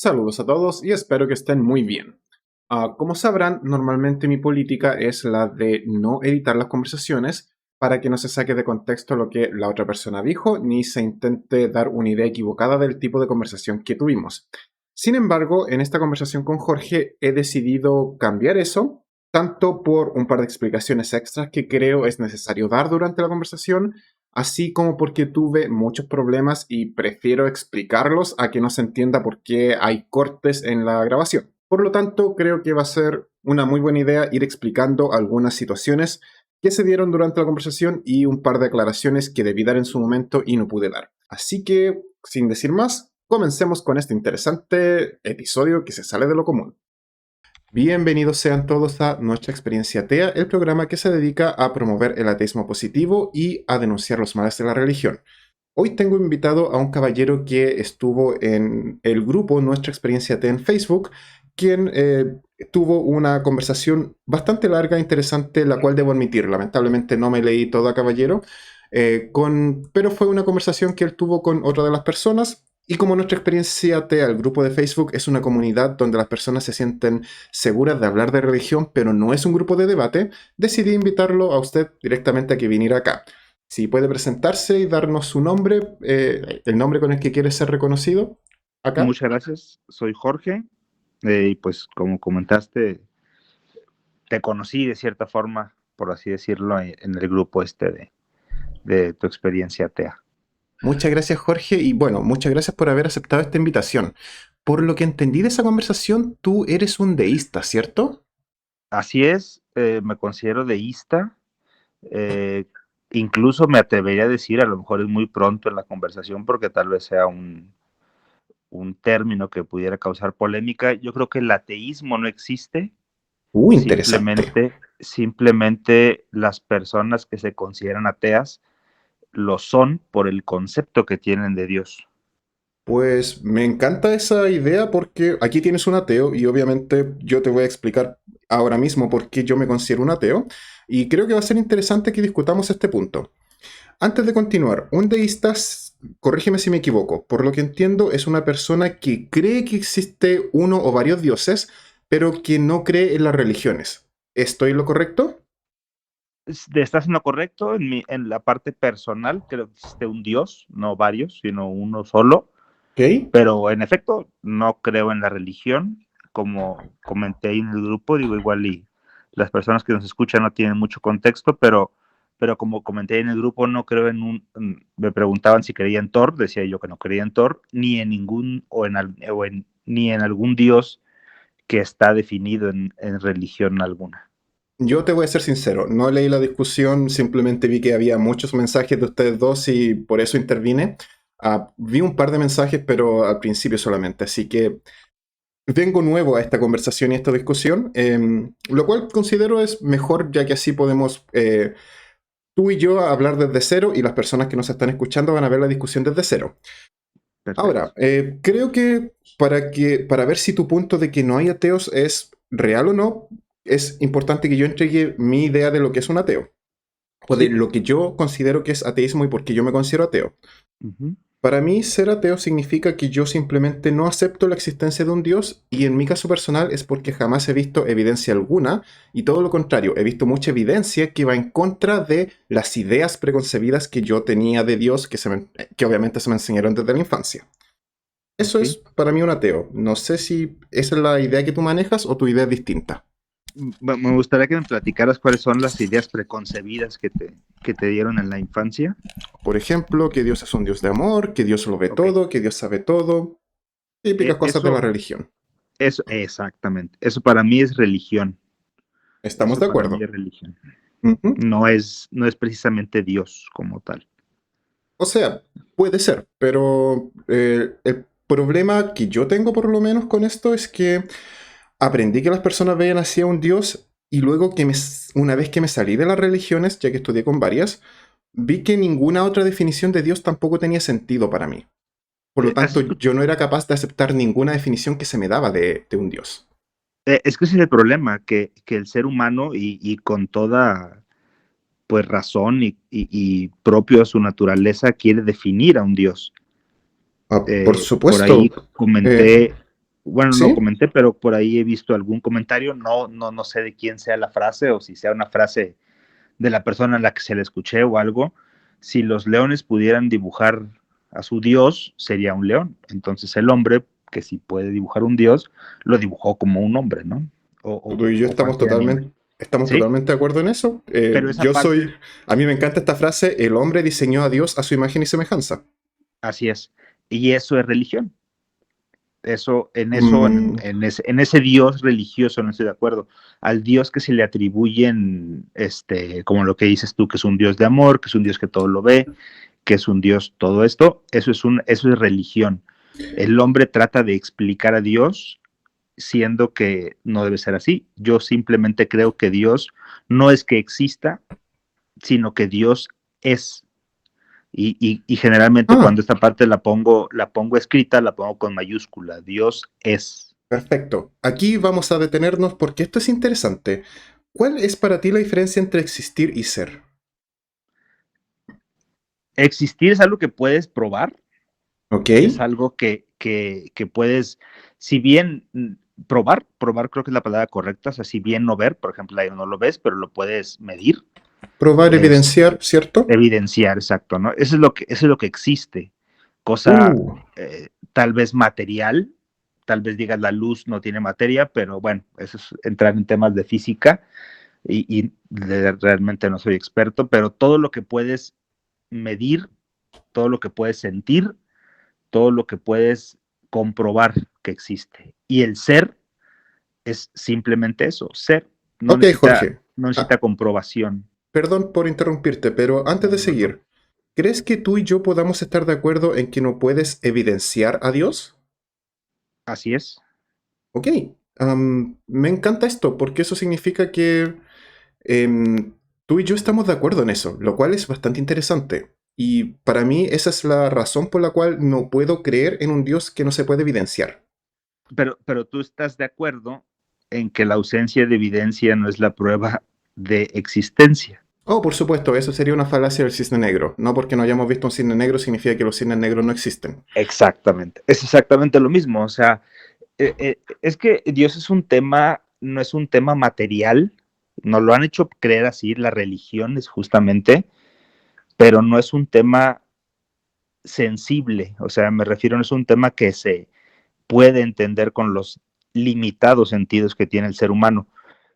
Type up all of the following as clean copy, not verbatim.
Saludos a todos y espero que estén muy bien. Como sabrán, normalmente mi política es la de no editar las conversaciones para que no se saque de contexto lo que la otra persona dijo ni se intente dar una idea equivocada del tipo de conversación que tuvimos. Sin embargo, en esta conversación con Jorge he decidido cambiar eso, tanto por un par de explicaciones extras que creo es necesario dar durante la conversación, así como porque tuve muchos problemas y prefiero explicarlos a que no se entienda por qué hay cortes en la grabación. Por lo tanto, creo que va a ser una muy buena idea ir explicando algunas situaciones que se dieron durante la conversación y un par de aclaraciones que debí dar en su momento y no pude dar. Así que, sin decir más, comencemos con este interesante episodio que se sale de lo común. Bienvenidos sean todos a Nuestra Experiencia Atea, el programa que se dedica a promover el ateísmo positivo y a denunciar los males de la religión. Hoy tengo invitado a un caballero que estuvo en el grupo Nuestra Experiencia Atea en Facebook, quien tuvo una conversación bastante larga e interesante, la cual debo admitir, lamentablemente no me leí toda, caballero, pero fue una conversación que él tuvo con otra de las personas. Y como Nuestra Experiencia TEA, el grupo de Facebook, es una comunidad donde las personas se sienten seguras de hablar de religión, pero no es un grupo de debate, decidí invitarlo a usted directamente a que viniera acá. Si puede presentarse y darnos su nombre, el nombre con el que quiere ser reconocido, acá. Muchas gracias, soy Jorge, y pues como comentaste, te conocí de cierta forma, por así decirlo, en el grupo de tu experiencia atea. Muchas gracias, Jorge, y bueno, muchas gracias por haber aceptado esta invitación. Por lo que entendí de esa conversación, tú eres un deísta, ¿cierto? Así es, me considero deísta, eh, incluso me atrevería a decir, a lo mejor es muy pronto en la conversación porque tal vez sea un término que pudiera causar polémica. Yo creo que el ateísmo no existe, Interesante. simplemente las personas que se consideran ateas lo son por el concepto que tienen de Dios. Pues me encanta esa idea porque aquí tienes un ateo y obviamente yo te voy a explicar ahora mismo por qué yo me considero un ateo y creo que va a ser interesante que discutamos este punto. Antes de continuar, un deísta, corrígeme si me equivoco, por lo que entiendo es una persona que cree que existe uno o varios dioses, pero que no cree en las religiones. ¿Estoy en lo correcto? Estás en lo correcto, en la parte personal creo que existe un Dios, no varios, sino uno solo, Ok. pero en efecto no creo en la religión, como comenté ahí en el grupo, digo igual y las personas que nos escuchan no tienen mucho contexto, pero como comenté en el grupo no creo me preguntaban si creía en Thor, decía yo que no creía en Thor, ni en ningún, ni en algún Dios que está definido en religión alguna. Yo te voy a ser sincero, no leí la discusión, simplemente vi que había muchos mensajes de ustedes dos y por eso intervine. Vi un par de mensajes, pero al principio solamente, así que vengo nuevo a esta conversación y a esta discusión, lo cual considero es mejor ya que así podemos tú y yo hablar desde cero y las personas que nos están escuchando van a ver la discusión desde cero. Perfecto. Ahora, creo que para ver si tu punto de que no hay ateos es real o no, es importante que yo entregue mi idea de lo que es un ateo, o de Sí. lo que yo considero que es ateísmo y por qué yo me considero ateo. Uh-huh. Para mí, ser ateo significa que yo simplemente no acepto la existencia de un Dios y en mi caso personal es porque jamás he visto evidencia alguna y todo lo contrario, he visto mucha evidencia que va en contra de las ideas preconcebidas que yo tenía de Dios que obviamente se me enseñaron desde la infancia. Eso Ok. es para mí un ateo. No sé si esa es la idea que tú manejas o tu idea es distinta. Me gustaría que me platicaras cuáles son las ideas preconcebidas que te dieron en la infancia. Por ejemplo, que Dios es un Dios de amor, que Dios lo ve Ok. todo, que Dios sabe todo. Típicas cosas de la Eso, religión. exactamente. Eso para mí es religión. ¿Estamos Eso de para mí acuerdo? es religión. Ujú. No es precisamente Dios como tal. O sea, puede ser, pero el problema que yo tengo por lo menos con esto es que aprendí que las personas veían así a un Dios y luego una vez que me salí de las religiones, ya que estudié con varias, vi que ninguna otra definición de Dios tampoco tenía sentido para mí. Por lo ¿Has tanto, yo no era capaz de aceptar ninguna definición que se me daba de un Dios. Es que ese es el problema, que el ser humano y con toda pues razón y propio a su naturaleza quiere definir a un Dios. Por Por ahí supuesto, eh, comenté bueno, no lo ¿Sí? comenté, pero por ahí he visto algún comentario, no sé de quién sea la frase o si sea una frase de la persona a la que se le escuché o algo. Si los leones pudieran dibujar a su dios, sería un león. Entonces el hombre, que si puede dibujar un dios, lo dibujó como un hombre, ¿no? Tú y yo O cualquier animal. estamos ¿Sí? totalmente de acuerdo en eso. Pero esa parte, A mí me encanta esta frase, el hombre diseñó a Dios a su imagen y semejanza. así es. Y eso es religión. Mm, En ese Dios religioso no estoy de acuerdo. Al Dios que se le atribuyen, como lo que dices tú, que es un Dios de amor, que es un Dios que todo lo ve, que es un Dios todo esto, eso es religión. El hombre trata de explicar a Dios siendo que no debe ser así. Yo simplemente creo que Dios no es que exista, sino que Dios es. Y generalmente ah, cuando esta parte la pongo escrita, la pongo con mayúscula. Dios es. perfecto. Aquí vamos a detenernos porque esto es interesante. ¿Cuál es para ti la diferencia entre existir y ser? Existir es algo que puedes probar, ¿Ok? es algo que puedes, si bien probar creo que es la palabra correcta, o sea, si bien no ver, por ejemplo, ahí no lo ves, pero lo puedes medir, Probar, es evidenciar, ¿cierto? evidenciar, exacto, ¿no? Eso es lo que existe, cosa Uh, tal vez material, tal vez digas la luz no tiene materia, pero bueno, eso es entrar en temas de física realmente no soy experto, pero todo lo que puedes medir, todo lo que puedes sentir, todo lo que puedes comprobar que existe. Y el ser es simplemente eso, ser. No ok, necesita, Jorge. no Ah, necesita comprobación. perdón por interrumpirte, pero antes No, de no, no, no. seguir, ¿crees que tú y yo podamos estar de acuerdo en que no puedes evidenciar a Dios? Así es. Ok, me encanta esto porque eso significa que tú y yo estamos de acuerdo en eso, lo cual es bastante interesante. Y para mí esa es la razón por la cual no puedo creer en un Dios que no se puede evidenciar. Pero tú estás de acuerdo en que la ausencia de evidencia no es la prueba de existencia. Oh, por supuesto, eso sería una falacia del cisne negro. No porque no hayamos visto un cisne negro significa que los cisnes negros no existen. Exactamente. Es exactamente lo mismo. O sea, es que Dios es un tema, no es un tema material, nos lo han hecho creer así, la religión es justamente, pero no es un tema sensible, o sea, me refiero, no es un tema que se puede entender con los limitados sentidos que tiene el ser humano.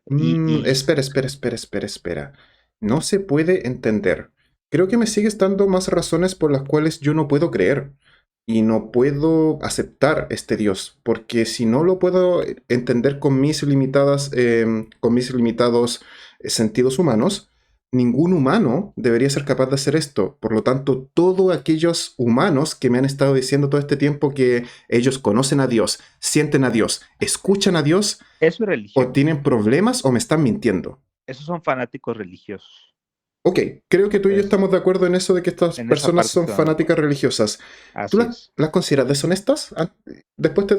Y Espera. No se puede entender. Creo que me sigues dando más razones por las cuales yo no puedo creer y no puedo aceptar este Dios, porque si no lo puedo entender con mis limitados sentidos humanos, ningún humano debería ser capaz de hacer esto. Por lo tanto, todos aquellos humanos que me han estado diciendo todo este tiempo que ellos conocen a Dios, sienten a Dios, escuchan a Dios, eso es o religión, tienen problemas o me están mintiendo. esos son fanáticos religiosos, Ok, creo que tú y yo es, estamos de acuerdo en eso de que estas en esa personas parte son estamos de fanáticas acuerdo. religiosas. ¿Tú Así es. las consideras deshonestas? Después te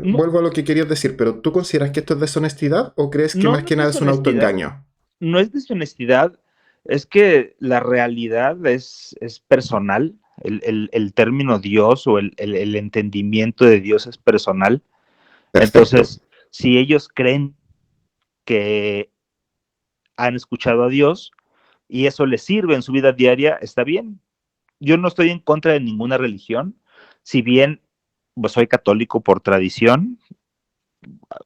No, vuelvo a lo que querías decir, pero ¿tú consideras que esto es deshonestidad o crees que no, más no que es nada es un deshonestidad, autoengaño? no es deshonestidad, es que la realidad es personal, el término Dios o el entendimiento de Dios es personal. Perfecto. Entonces, si ellos creen que han escuchado a Dios y eso les sirve en su vida diaria, está bien. Yo no estoy en contra de ninguna religión, si bien pues, soy católico por tradición,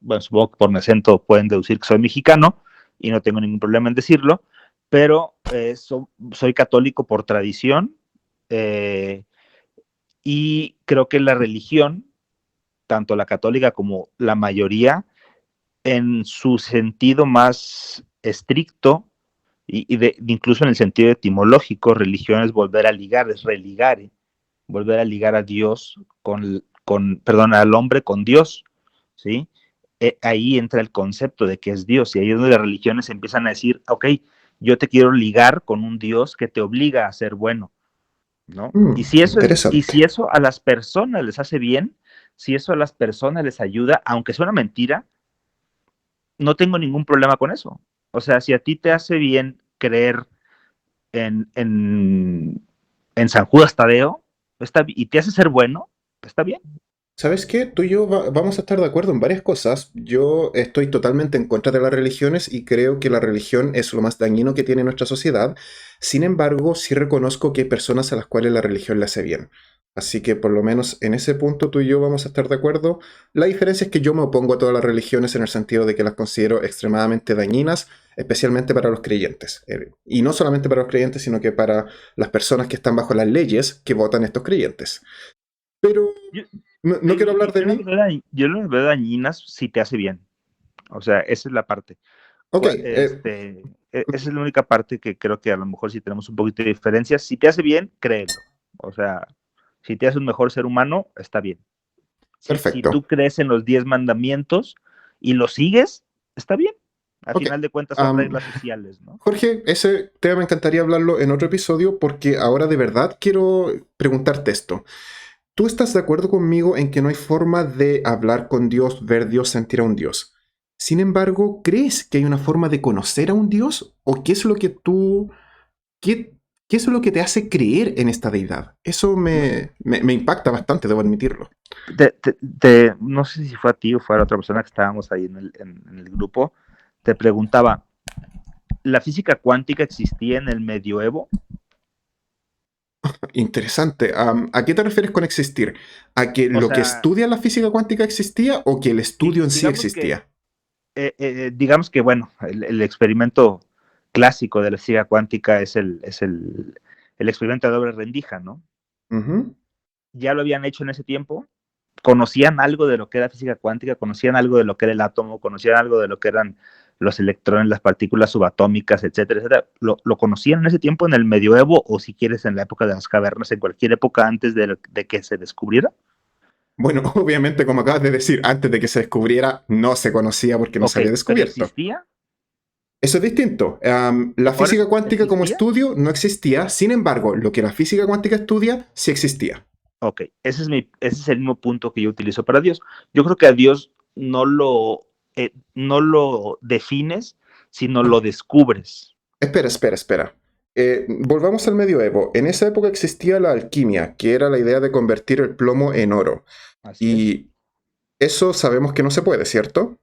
bueno, supongo que por mi acento pueden deducir que soy mexicano y no tengo ningún problema en decirlo, pero soy católico por tradición eh, y creo que la religión, tanto la católica como la mayoría, en su sentido más estricto incluso en el sentido etimológico, religión es volver a ligar, es religare, volver a ligar a Dios perdón, al hombre con Dios, ¿sí? Ahí entra el concepto de que es Dios y ahí es donde las religiones empiezan a decir, ok, yo te quiero ligar con un Dios que te obliga a ser bueno, ¿no? Y si Interesante. eso a las personas les hace bien, si eso a las personas les ayuda, aunque suena mentira, no tengo ningún problema con eso. O sea, si a ti te hace bien creer en, en, en San Judas Tadeo y te hace ser bueno, está bien. ¿Sabes qué? Tú y yo vamos a estar de acuerdo en varias cosas. Yo estoy totalmente en contra de las religiones y creo que la religión es lo más dañino que tiene nuestra sociedad. Sin embargo, sí reconozco que hay personas a las cuales la religión le hace bien. Así que por lo menos en ese punto tú y yo vamos a estar de acuerdo. La diferencia es que yo me opongo a todas las religiones en el sentido de que las considero extremadamente dañinas, especialmente para los creyentes. Y no solamente para los creyentes, sino que para las personas que están bajo las leyes que votan estos creyentes. Pero Yo, no quiero hablar de yo no mí. lo veo yo no lo veo dañinas si te hace bien. O sea, esa es la parte. Ok, Esa es la única parte que creo que a lo mejor si tenemos un poquito de diferencia. Si te hace bien, créelo. O sea, si te hace un mejor ser humano, está bien. Si tú perfecto. crees en los 10 mandamientos y los sigues, está bien. A Ok. final de cuentas son am, reglas sociales, ¿no? Jorge, ese tema me encantaría hablarlo en otro episodio porque ahora de verdad quiero preguntarte esto. ¿Tú estás de acuerdo conmigo en que no hay forma de hablar con Dios, ver Dios, sentir a un Dios? Sin embargo, ¿crees que hay una forma de conocer a un Dios? ¿O qué es lo que qué es lo que te hace creer en esta deidad? Eso me impacta bastante, debo admitirlo. No sé si fue a ti o fue a la otra persona que estábamos ahí en el grupo, te preguntaba, ¿la física cuántica existía en el medioevo? Interesante. ¿A qué te refieres con existir? ¿A que O lo que sea, estudia la física cuántica existía o que el estudio en sí existía? digamos que, bueno, el experimento clásico de la física cuántica el experimento de doble rendija, ¿no? Ujú. Ya lo habían hecho en ese tiempo, conocían algo de lo que era física cuántica, conocían algo de lo que era el átomo, conocían algo de lo que eran los electrones, las partículas subatómicas, etcétera, etcétera. Lo conocían en ese tiempo en el medioevo o si quieres en la época de las cavernas, en cualquier época antes de que se descubriera. Bueno, obviamente, como acabas de decir, antes de que se descubriera, no se conocía porque no se Ok, había pero descubierto. existía. Eso es distinto. La Por física eso, cuántica como existía. estudio no existía, sin embargo, lo que la física cuántica estudia sí existía. Ok, ese es el mismo punto que yo utilizo para Dios. Yo creo que a Dios no lo defines, sino lo descubres. Espera, espera, espera. Volvamos al medioevo. En esa época existía la alquimia, que era la idea de convertir el plomo en oro. Así es. Y eso sabemos que no se puede, ¿cierto?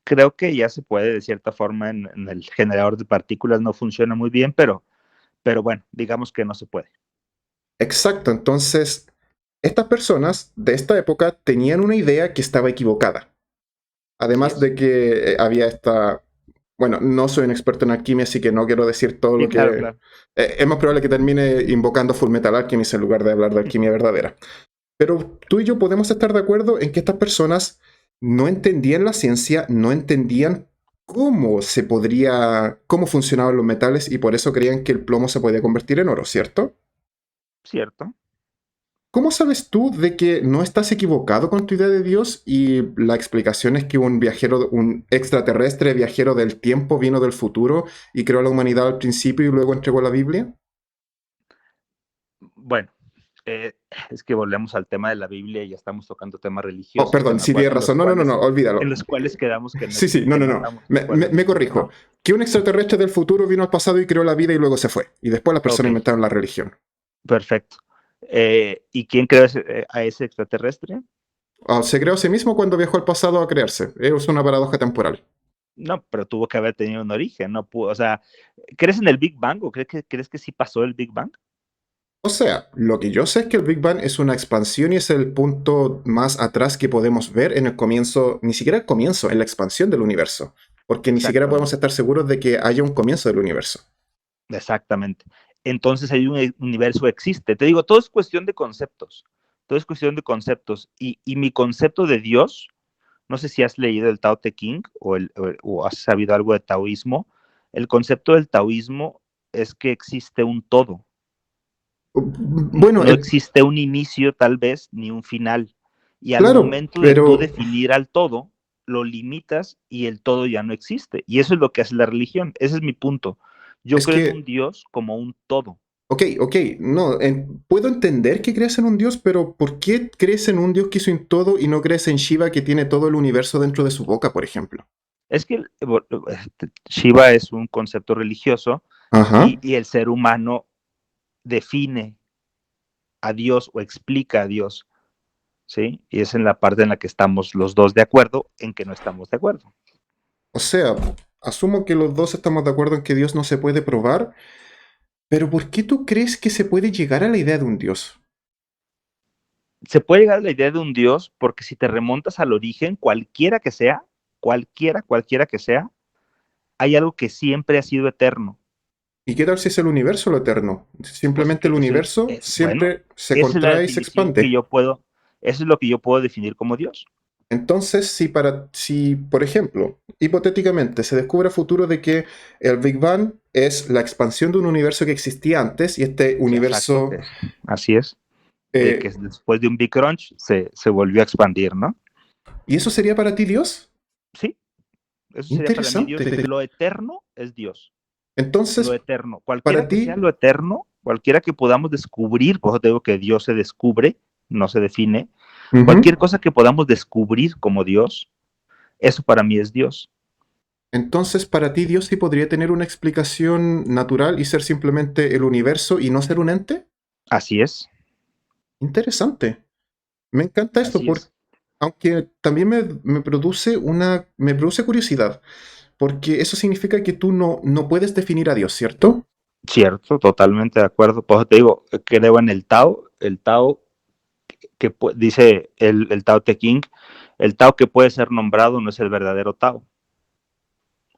Creo que ya se puede de cierta forma en el generador de partículas, no funciona muy bien, pero bueno, digamos que no se puede. Exacto, entonces estas personas de esta época tenían una idea que estaba equivocada. Así Además es. de que había esta... Bueno, no soy un experto en alquimia, así que no quiero decir todo Sí, lo claro, que... claro. es más probable que termine invocando Fullmetal Alchemist en lugar de hablar de alquimia verdadera. Pero tú y yo podemos estar de acuerdo en que estas personas no entendían la ciencia, no entendían cómo funcionaban los metales y por eso creían que el plomo se podía convertir en oro, ¿cierto? Cierto. ¿Cómo sabes tú de que no estás equivocado con tu idea de Dios y la explicación es que un viajero, un extraterrestre viajero del tiempo vino del futuro y creó a la humanidad al principio y luego entregó la Biblia? Bueno, es que volvemos al tema de la Biblia y ya estamos tocando temas Oh, religiosos perdón, sí tienes razón. No, no, no, no, en olvídalo. los cuales quedamos Sí, sí, no, que no, no no. estamos de acuerdo Me ninguno, corrijo. ¿no? Que un extraterrestre del futuro vino al pasado y creó la vida y luego se fue. Y después las Ok, personas inventaron la religión. perfecto. ¿Y quién creó a ese extraterrestre? Se creó a sí mismo cuando viajó al pasado a crearse. Es una paradoja temporal. No, pero tuvo que haber tenido un origen, no pudo, o sea, ¿crees en el Big Bang o crees que sí pasó el Big Bang? O sea, lo que yo sé es que el Big Bang es una expansión y es el punto más atrás que podemos ver en el comienzo, ni siquiera el comienzo, en la expansión del universo. Porque ni siquiera podemos Exactamente, estar seguros de que haya un comienzo del universo. exactamente. Entonces hay un universo existe. Te digo, todo es cuestión de conceptos. Todo es cuestión de conceptos. Y mi concepto de Dios, no sé si has leído el Tao Te Ching o has sabido algo de taoísmo. El concepto del taoísmo es que existe un todo. Bueno, No existe un inicio tal vez ni un final. Y al claro, momento de tú pero definir al todo, lo limitas y el todo ya no existe. Y eso es lo que hace la religión. Ese es mi punto. Yo es creo en un que Dios como un todo. ok, ok, no, puedo entender que crees en un dios, pero ¿por qué crees en un dios que hizo en todo y no crees en Shiva que tiene todo el universo dentro de su boca, por ejemplo? Es que Shiva es un concepto religioso Ajá. y el ser humano define a Dios o explica a Dios. ¿sí? Y es en la parte en la que estamos los dos de acuerdo en que no estamos de acuerdo. O sea, asumo que los dos estamos de acuerdo en que Dios no se puede probar, pero ¿por qué tú crees que se puede llegar a la idea de un Dios? Se puede llegar a la idea de un Dios porque si te remontas al origen, cualquiera que sea, hay algo que siempre ha sido eterno. ¿Y qué tal si es el universo lo eterno? Pues Simplemente el universo bueno, siempre se esa es la contrae y se definición que expande. yo puedo, eso es lo que yo puedo definir como Dios. Entonces, si, por ejemplo, hipotéticamente se descubre a futuro de que el Big Bang es la expansión de un universo que existía antes y este Exacto, universo, así es, de que eh, después de un Big Crunch se volvió a expandir, ¿no? ¿y eso sería para ti Dios? Sí, eso sería para mí Dios. Interesante. Lo eterno es Dios, lo Entonces, eterno. para Cualquiera que sea ti, lo eterno, cualquiera que podamos descubrir, por eso te digo que Dios se descubre, no se define, cualquier ujú. cosa que podamos descubrir como Dios, eso para mí es Dios. Entonces, para ti Dios sí podría tener una explicación natural y ser simplemente el universo y no ser un ente. Así es, Interesante. Me encanta esto así porque, es. aunque también me produce curiosidad, porque eso significa que tú no puedes definir a Dios, ¿cierto? Cierto, totalmente de acuerdo. Por eso te digo, creo en el Tao que dice el Tao Te Ching, el Tao que puede ser nombrado no es el verdadero Tao.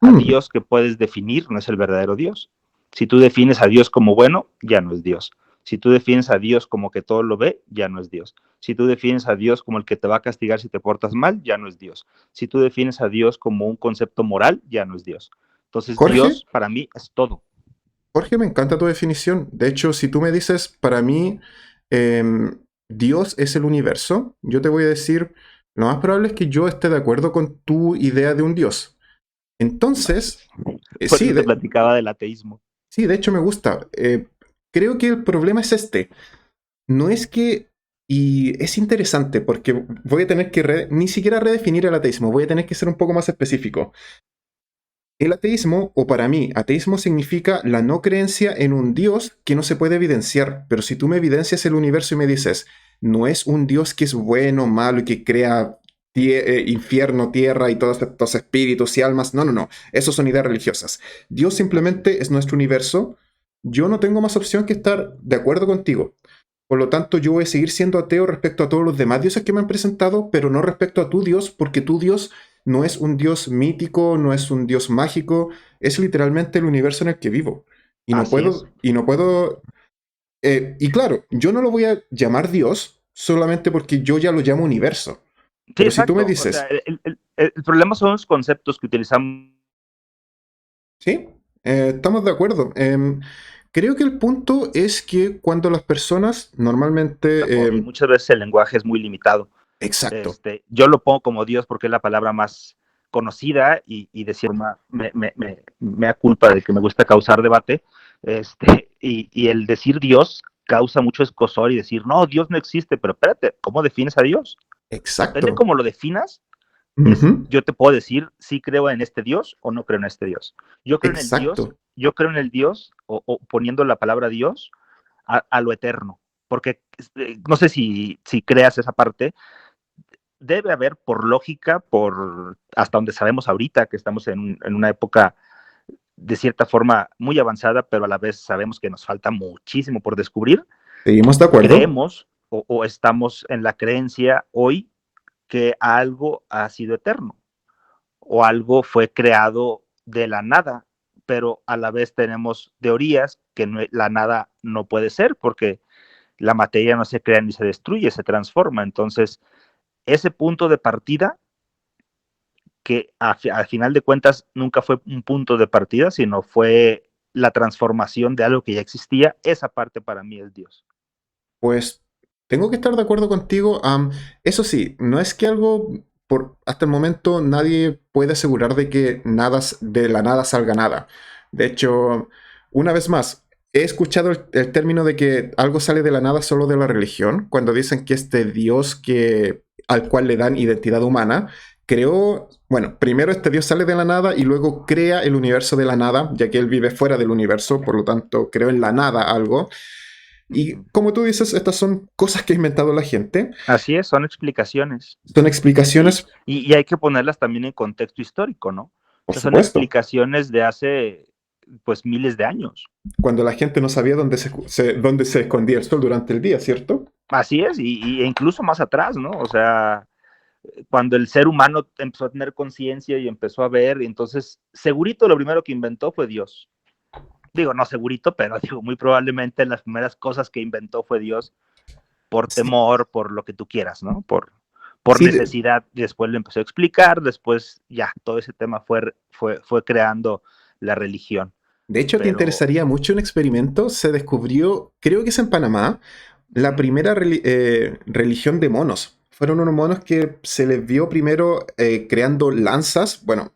A Mm, Dios que puedes definir no es el verdadero Dios. Si tú defines a Dios como bueno, ya no es Dios. Si tú defines a Dios como que todo lo ve, ya no es Dios. Si tú defines a Dios como el que te va a castigar si te portas mal, ya no es Dios. Si tú defines a Dios como un concepto moral, ya no es Dios. Entonces Jorge, Dios para mí es todo. Jorge, me encanta tu definición. De hecho, si tú me dices, para mí, Dios es el universo, yo te voy a decir, lo más probable es que yo esté de acuerdo con tu idea de un Dios. Entonces, Por sí, eso te platicaba del ateísmo. sí, de hecho me gusta. Creo que el problema es este. No es que... Y es interesante porque voy a tener que ni siquiera redefinir el ateísmo, voy a tener que ser un poco más específico. El ateísmo, o para mí, ateísmo significa la no creencia en un Dios que no se puede evidenciar. Pero si tú me evidencias el universo y me dices, no es un Dios que es bueno, malo y que crea infierno, tierra y todos estos espíritus y almas. No, no, no. Esos son ideas religiosas. Dios simplemente es nuestro universo. Yo no tengo más opción que estar de acuerdo contigo. Por lo tanto, yo voy a seguir siendo ateo respecto a todos los demás dioses que me han presentado, pero no respecto a tu Dios, porque tu Dios no es un Dios mítico, no es un Dios mágico, es literalmente el universo en el que vivo. Así es. Y no puedo, y claro, yo no lo voy a llamar Dios solamente porque yo ya lo llamo universo. Sí, Pero si tú me exacto. O sea, dices, el problema son los conceptos que utilizamos sí, estamos de acuerdo. Creo que el punto es que cuando las personas normalmente, y muchas veces el lenguaje es muy limitado. exacto, Yo lo pongo como Dios porque es la palabra más conocida y de cierta forma me da culpa de que me gusta causar debate. Y el decir Dios causa mucho escozor y decir, no, Dios no existe, pero espérate, ¿cómo defines a Dios? Depende exacto. cómo lo definas, Ujú, yo te puedo decir si creo en este Dios o no creo en este Dios. Yo creo en el Dios, exacto. yo creo en el Dios, o poniendo la palabra Dios, a lo eterno. Porque no sé si creas esa parte, debe haber por lógica, por hasta donde sabemos ahorita que estamos en una época de cierta forma muy avanzada, pero a la vez sabemos que nos falta muchísimo por descubrir, ¿Seguimos de acuerdo? creemos o estamos en la creencia hoy que algo ha sido eterno o algo fue creado de la nada, pero a la vez tenemos teorías que no, la nada no puede ser porque la materia no se crea ni se destruye, se transforma. Entonces, ese punto de partida que al final de cuentas nunca fue un punto de partida, sino fue la transformación de algo que ya existía, esa parte para mí es Dios. Pues tengo que estar de acuerdo contigo. Eso sí, no es que algo, hasta el momento nadie puede asegurar de que nada, de la nada salga nada. De hecho, una vez más, he escuchado el término de que algo sale de la nada solo de la religión, cuando dicen que este Dios al cual le dan identidad humana, creó, bueno, primero este Dios sale de la nada y luego crea el universo de la nada, ya que él vive fuera del universo, por lo tanto creó en la nada algo. Y como tú dices, estas son cosas que ha inventado la gente, Así es, son explicaciones. son Y, explicaciones, y hay que ponerlas también en contexto histórico, ¿no? O por sea, son supuesto, explicaciones de hace, pues, miles de años. cuando la gente no sabía dónde se escondía el sol durante el día, ¿cierto? Así es, e incluso más atrás, ¿no? O sea, cuando el ser humano empezó a tener conciencia y empezó a ver, y entonces, segurito lo primero que inventó fue Dios. Digo, no segurito, pero digo, muy probablemente las primeras cosas que inventó fue Dios por Sí, temor, por lo que tú quieras, ¿no? Por sí, necesidad, después le empezó a explicar, después ya, todo ese tema fue creando la religión. de hecho, te Pero, interesaría mucho un experimento. Se descubrió, creo que es en Panamá, la ujú, primera religión de monos. Fueron unos monos que se les vio primero creando lanzas, bueno,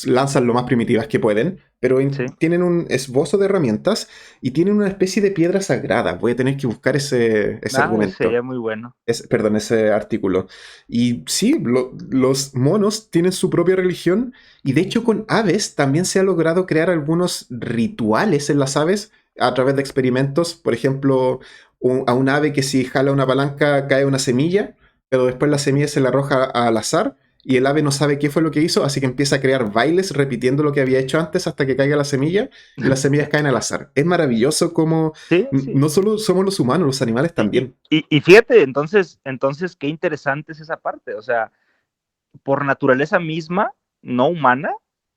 lanzas lo más primitivas que pueden, pero sí, tienen un esbozo de herramientas y tienen una especie de piedra sagrada. Voy a tener que buscar ese sería argumento. muy bueno. Perdón, ese artículo. Y sí, los monos tienen su propia religión y de hecho con aves también se ha logrado crear algunos rituales en las aves a través de experimentos. Por ejemplo, a un ave que si jala una palanca cae una semilla, pero después la semilla se la arroja al azar y el ave no sabe qué fue lo que hizo, así que empieza a crear bailes repitiendo lo que había hecho antes hasta que caiga la semilla y las semillas caen al azar. Es maravilloso como Sí, sí. no solo somos los humanos, los animales también. Y fíjate, entonces, qué interesante es esa parte. O sea, por naturaleza misma, no humana,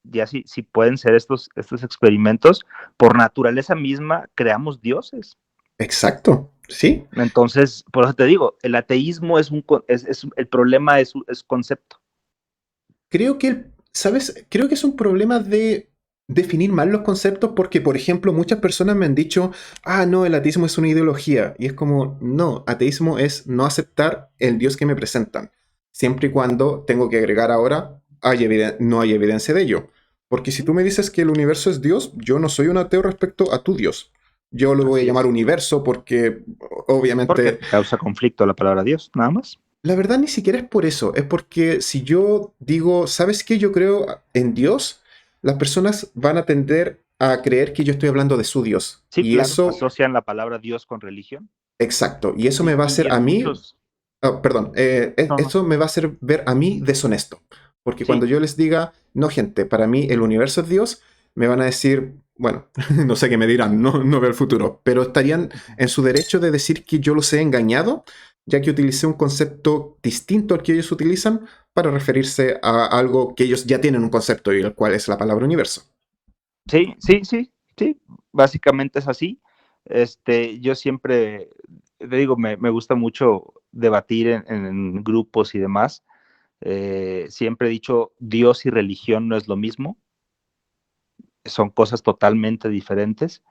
ya si pueden ser estos experimentos, por naturaleza misma creamos dioses. Exacto, sí. Entonces, por eso te digo, el ateísmo el problema es concepto. Creo que, ¿sabes? Creo que es un problema de definir mal los conceptos porque, por ejemplo, muchas personas me han dicho, ah, no, el ateísmo es una ideología. Y es como, no, ateísmo es no aceptar el Dios que me presentan. Siempre y cuando, tengo que agregar ahora, no hay evidencia de ello. Porque si tú me dices que el universo es Dios, yo no soy un ateo respecto a tu Dios. Yo lo voy a Así llamar es. universo porque, Porque obviamente, causa conflicto la palabra Dios, nada más. la verdad ni siquiera es por eso, es porque si yo digo, ¿sabes qué? Yo creo en Dios, las personas van a tender a creer que yo estoy hablando de su Dios. Sí, Y claro, eso, asocian la palabra Dios con religión. exacto, y eso me Y, va a y hacer en a mí, muchos, perdón, no, no, eso me va a hacer ver a mí deshonesto. Porque cuando sí, yo les diga, no gente, para mí el universo es Dios, me van a decir, bueno, no sé qué me dirán, no veo el futuro, pero estarían en su derecho de decir que yo los he engañado, ya que utilicé un concepto distinto al que ellos utilizan para referirse a algo que ellos ya tienen un concepto y el cual es la palabra universo. sí, sí, sí, sí, básicamente es así. Yo siempre, te digo, me gusta mucho debatir en grupos y demás. Siempre he dicho, Dios y religión no es lo mismo, son cosas totalmente diferentes.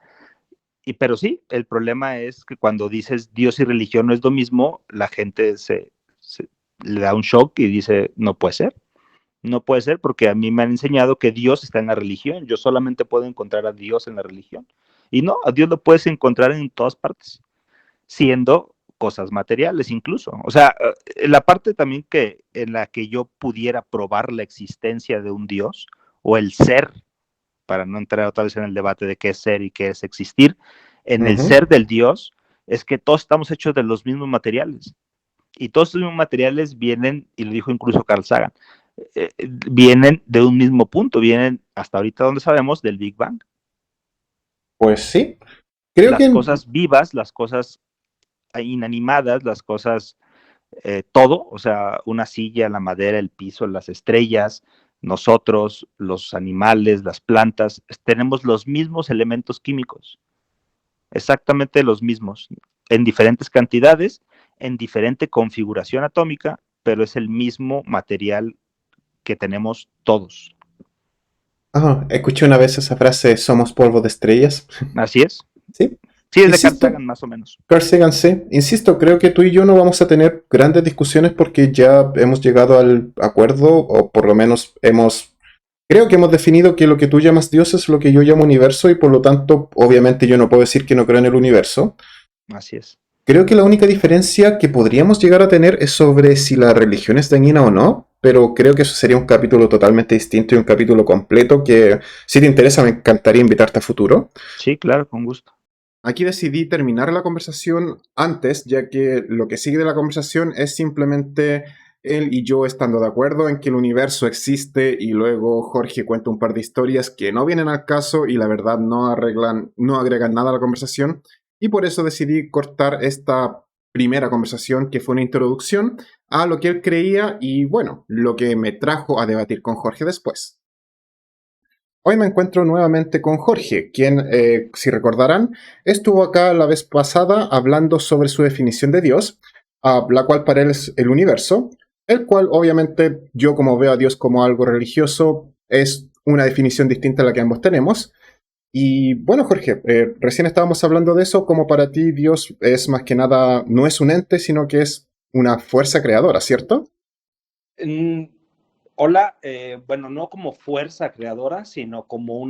Pero sí, el problema es que cuando dices Dios y religión no es lo mismo, la gente le da un shock y dice, no puede ser. No puede ser porque a mí me han enseñado que Dios está en la religión. Yo solamente puedo encontrar a Dios en la religión. Y no, a Dios lo puedes encontrar en todas partes, siendo cosas materiales incluso. O sea, la parte también que en la que yo pudiera probar la existencia de un Dios o el ser, para no entrar otra vez en el debate de qué es ser y qué es existir, en el Ujú. ser del Dios es que todos estamos hechos de los mismos materiales. Y todos estos mismos materiales vienen, y lo dijo incluso Carl Sagan, vienen de un mismo punto, vienen hasta ahorita donde sabemos del Big Bang. Pues sí, creo Las que cosas vivas, las cosas inanimadas, las cosas, todo, o sea, una silla, la madera, el piso, las estrellas, nosotros, los animales, las plantas, tenemos los mismos elementos químicos, exactamente los mismos, en diferentes cantidades, en diferente configuración atómica, pero es el mismo material que tenemos todos. escuché una vez esa frase, somos polvo de estrellas. Así es. Sí, Sí, es de Carl insisto, Sagan, más o menos. Carl Sagan, sí. Insisto, creo que tú y yo no vamos a tener grandes discusiones porque ya hemos llegado al acuerdo, o por lo menos creo que hemos definido que lo que tú llamas Dios es lo que yo llamo universo y por lo tanto, obviamente yo no puedo decir que no creo en el universo. Así es. Creo que la única diferencia que podríamos llegar a tener es sobre si la religión es dañina o no, pero creo que eso sería un capítulo totalmente distinto y un capítulo completo que si te interesa me encantaría invitarte a futuro. Sí, claro, con gusto. Aquí decidí terminar la conversación antes, ya que lo que sigue de la conversación es simplemente él y yo estando de acuerdo en que el universo existe y luego Jorge cuenta un par de historias que no vienen al caso y la verdad no agregan nada a la conversación. Y por eso decidí cortar esta primera conversación, que fue una introducción a lo que él creía y bueno, lo que me trajo a debatir con Jorge después. Hoy me encuentro nuevamente con Jorge, quien, si recordarán, estuvo acá la vez pasada hablando sobre su definición de Dios, la cual para él es el universo, el cual obviamente yo como veo a Dios como algo religioso, es una definición distinta a la que ambos tenemos. Y bueno, Jorge, recién estábamos hablando de eso, como para ti Dios es más que nada, no es un ente, sino que es una fuerza creadora, ¿cierto? Mm, Hola, bueno, no como fuerza creadora, sino como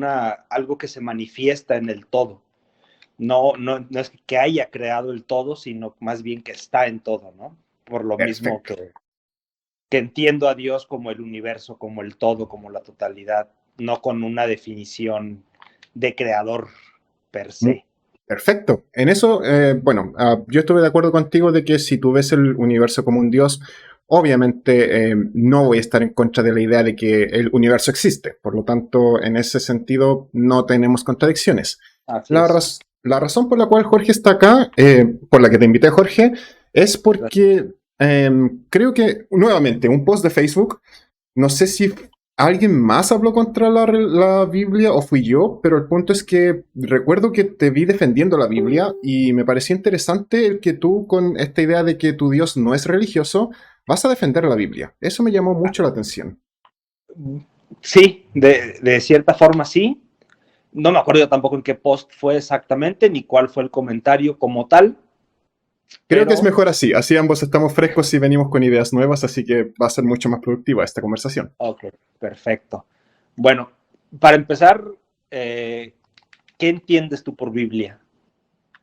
algo que se manifiesta en el todo. No es que haya creado el todo, sino más bien que está en todo, ¿no? Por lo mismo Perfecto. que entiendo a Dios como el universo, como el todo, como la totalidad, no con una definición de creador per se. Perfecto. En eso, bueno, yo estuve de acuerdo contigo de que si tú ves el universo como un dios, obviamente no voy a estar en contra de la idea de que el universo existe. Por lo tanto, en ese sentido, no tenemos contradicciones. Así La, es. raz- la razón por la cual Jorge está acá, por la que te invité, Jorge, es porque creo que, nuevamente, un post de Facebook, no sé si alguien más habló contra la Biblia o fui yo, pero el punto es que recuerdo que te vi defendiendo la Biblia y me pareció interesante el que tú, con esta idea de que tu Dios no es religioso, vas a defender la Biblia. Eso me llamó mucho la atención. Sí, de cierta forma sí. No me acuerdo tampoco en qué post fue exactamente, ni cuál fue el comentario como tal, Creo que es pero mejor así, así ambos estamos frescos y venimos con ideas nuevas, así que va a ser mucho más productiva esta conversación. ok, perfecto. Bueno, para empezar, eh, ¿qué entiendes tú por Biblia?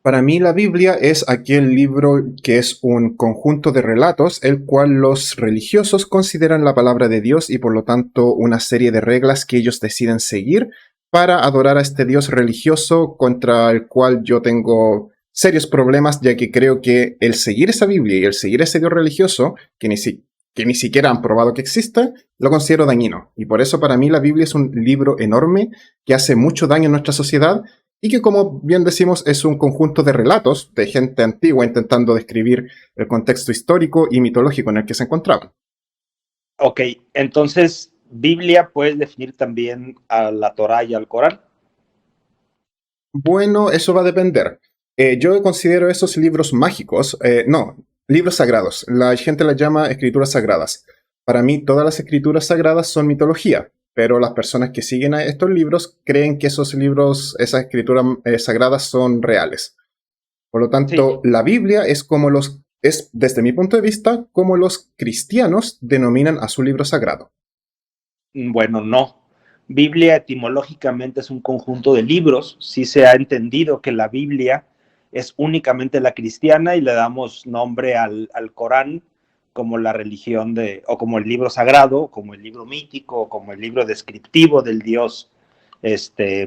Para mí la Biblia es aquel libro que es un conjunto de relatos, el cual los religiosos consideran la palabra de Dios y por lo tanto una serie de reglas que ellos deciden seguir para adorar a este Dios religioso contra el cual yo tengo serios problemas, ya que creo que el seguir esa Biblia y el seguir ese Dios religioso, que ni siquiera han probado que existe, lo considero dañino. Y por eso para mí la Biblia es un libro enorme que hace mucho daño en nuestra sociedad y que, como bien decimos, es un conjunto de relatos de gente antigua intentando describir el contexto histórico y mitológico en el que se encontraban. Ok, entonces, Biblia puedes definir también a la Torá y al Corán. Bueno, eso va a depender. Yo considero esos libros mágicos, no, libros sagrados. La gente las llama escrituras sagradas. Para mí, todas las escrituras sagradas son mitología, pero las personas que siguen a estos libros creen que esos libros, esas escrituras sagradas son reales. Por lo Sí, tanto, la Biblia es, desde mi punto de vista, como los cristianos denominan a su libro sagrado. bueno, no. Biblia etimológicamente es un conjunto de libros. Sí se ha entendido que la Biblia es únicamente la cristiana y le damos nombre al Corán como la religión o como el libro sagrado, como el libro mítico, como el libro descriptivo del Dios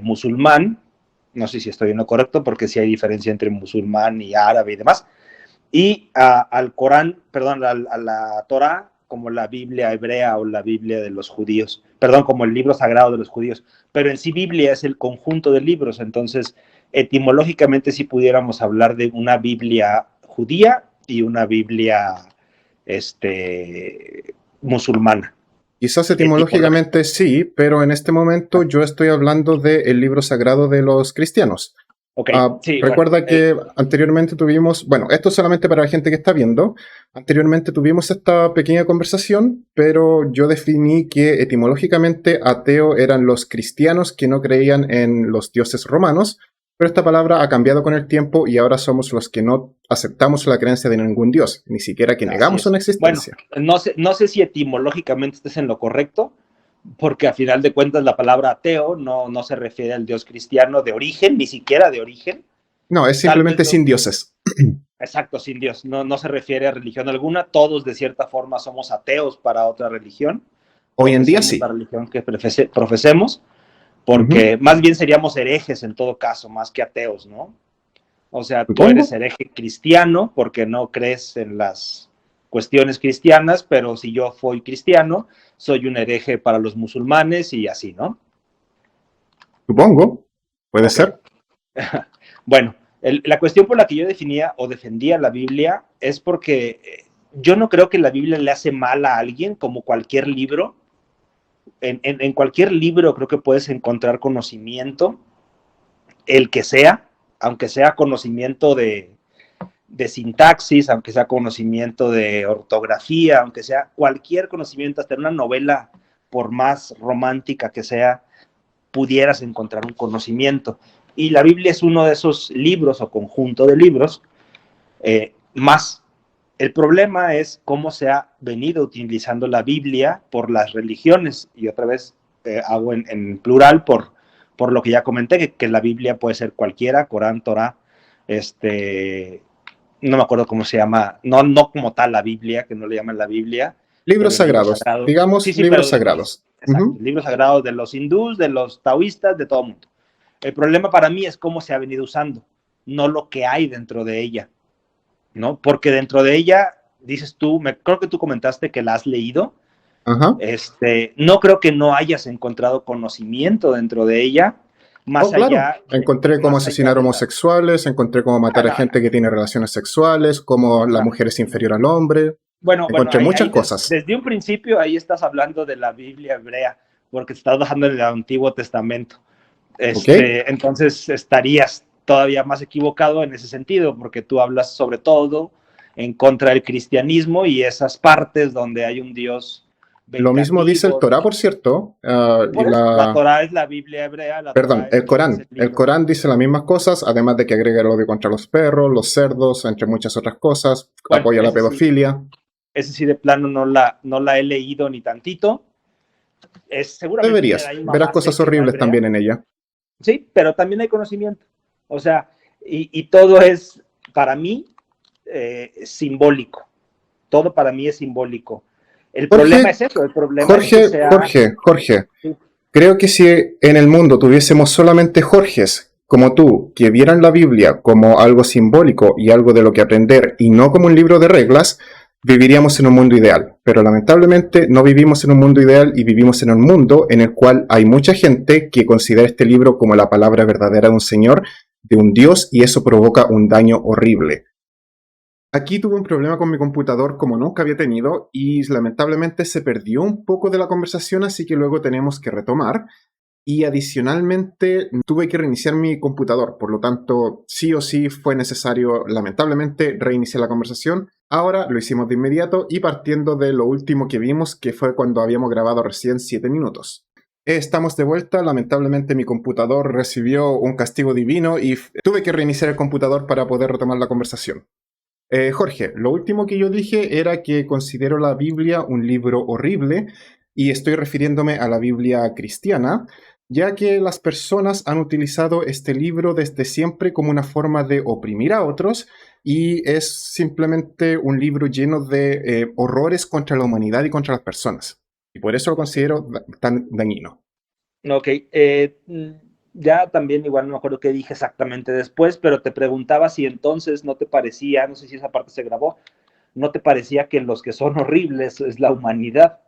musulmán. No sé si estoy en lo correcto, porque sí hay diferencia entre musulmán y árabe y demás. Y al Corán, perdón, a la Torah como la Biblia hebrea o la Biblia de los judíos, perdón, como el libro sagrado de los judíos, pero en sí Biblia es el conjunto de libros, entonces etimológicamente sí pudiéramos hablar de una Biblia judía y una Biblia musulmana. Quizás Etimológicamente. etimológicamente sí, pero en este momento yo estoy hablando del libro sagrado de los cristianos. Ok, sí, bueno, Recuerda que anteriormente tuvimos, bueno, esto es solamente para la gente que está viendo, anteriormente tuvimos esta pequeña conversación, pero yo definí que etimológicamente ateo eran los cristianos que no creían en los dioses romanos, pero esta palabra ha cambiado con el tiempo y ahora somos los que no aceptamos la creencia de ningún dios, ni siquiera que así negamos es. una Bueno, existencia. no sé si etimológicamente estés en lo correcto, porque a final de cuentas la palabra ateo no se refiere al Dios cristiano de origen, ni siquiera de origen, No, es tal vez simplemente sin dioses. exacto, sin Dios, no se refiere a religión alguna, todos de cierta forma somos ateos para otra religión, Hoy en día profesemos la sí. religión que profesemos, Ujú. porque más bien seríamos herejes en todo caso, más que ateos, ¿no? O sea, tú Supongo. eres hereje cristiano porque no crees en las cuestiones cristianas, pero si yo soy cristiano, soy un hereje para los musulmanes y así, ¿no? Supongo. Puede Ok. ser. Bueno, la cuestión por la que yo definía o defendía la Biblia es porque yo no creo que la Biblia le hace mal a alguien como cualquier libro. En cualquier libro creo que puedes encontrar conocimiento, el que sea, aunque sea conocimiento de sintaxis, aunque sea conocimiento de ortografía, aunque sea cualquier conocimiento, hasta en una novela, por más romántica que sea, pudieras encontrar un conocimiento. Y la Biblia es uno de esos libros o conjunto de libros más. El problema es cómo se ha venido utilizando la Biblia por las religiones, y otra vez hago en plural por lo que ya comenté, que la Biblia puede ser cualquiera, Corán, Torah, no me acuerdo cómo se llama, no como tal la Biblia, que no le llaman la Biblia, Libros pero el libro sagrados. sagrado. Sí, Digamos, sí, libros pero sagrados. exacto, Ujú. el libro sagrado de los hindús, de los taoístas, de todo el mundo. El problema para mí es cómo se ha venido usando, no lo que hay dentro de ella, ¿no? Porque dentro de ella, dices tú, creo que tú comentaste que la has leído, Ajá. no creo que no hayas encontrado conocimiento dentro de ella, Oh, claro. Encontré cómo más allá asesinar de la... homosexuales, encontré cómo No, matar a no, gente que tiene relaciones sexuales, cómo la no. mujer es inferior al hombre. Bueno, Encontré muchas ahí cosas. desde un principio ahí estás hablando de la Biblia hebrea, porque te estás bajando en el Antiguo Testamento. ¿Ok? Entonces estarías todavía más equivocado en ese sentido, porque tú hablas sobre todo en contra del cristianismo y esas partes donde hay un Dios Lo mismo dice el vengativo. Torá, por cierto. Y Por eso, la Torah es la Biblia hebrea, la Perdón, Torah el es el Corán. El libro. Corán dice las mismas cosas, además de que agrega el odio contra los perros, los cerdos, entre muchas otras cosas. Bueno, Apoya la pedofilia. ese sí de plano no la he leído ni tantito. Seguramente Deberías. hay una Verás base cosas que es la horribles hebrea, también en ella. sí, pero también hay conocimiento. O sea, y todo es, para mí, simbólico. Todo para mí es simbólico. El problema Jorge, es eso, el problema es que Jorge, sea... Jorge, Jorge. Sí, Creo que si en el mundo tuviésemos solamente Jorges como tú, que vieran la Biblia como algo simbólico y algo de lo que aprender y no como un libro de reglas, viviríamos en un mundo ideal. Pero lamentablemente no vivimos en un mundo ideal y vivimos en un mundo en el cual hay mucha gente que considera este libro como la palabra verdadera de un señor, de un dios, y eso provoca un daño horrible. Aquí tuve un problema con mi computador como nunca había tenido y lamentablemente se perdió un poco de la conversación, así que luego tenemos que retomar. Y adicionalmente tuve que reiniciar mi computador, por lo tanto sí o sí fue necesario lamentablemente reiniciar la conversación. Ahora lo hicimos de inmediato y partiendo de lo último que vimos, que fue cuando habíamos grabado recién 7 minutos. Estamos de vuelta, lamentablemente mi computador recibió un castigo divino y tuve que reiniciar el computador para poder retomar la conversación. Jorge, lo último que yo dije era que considero la Biblia un libro horrible y estoy refiriéndome a la Biblia cristiana, ya que las personas han utilizado este libro desde siempre como una forma de oprimir a otros y es simplemente un libro lleno de horrores contra la humanidad y contra las personas. Y por eso lo considero tan dañino. ok. Ya también igual no me acuerdo qué dije exactamente después, pero te preguntaba si entonces no te parecía, no sé si esa parte se grabó, no te parecía que los que son horribles es la humanidad.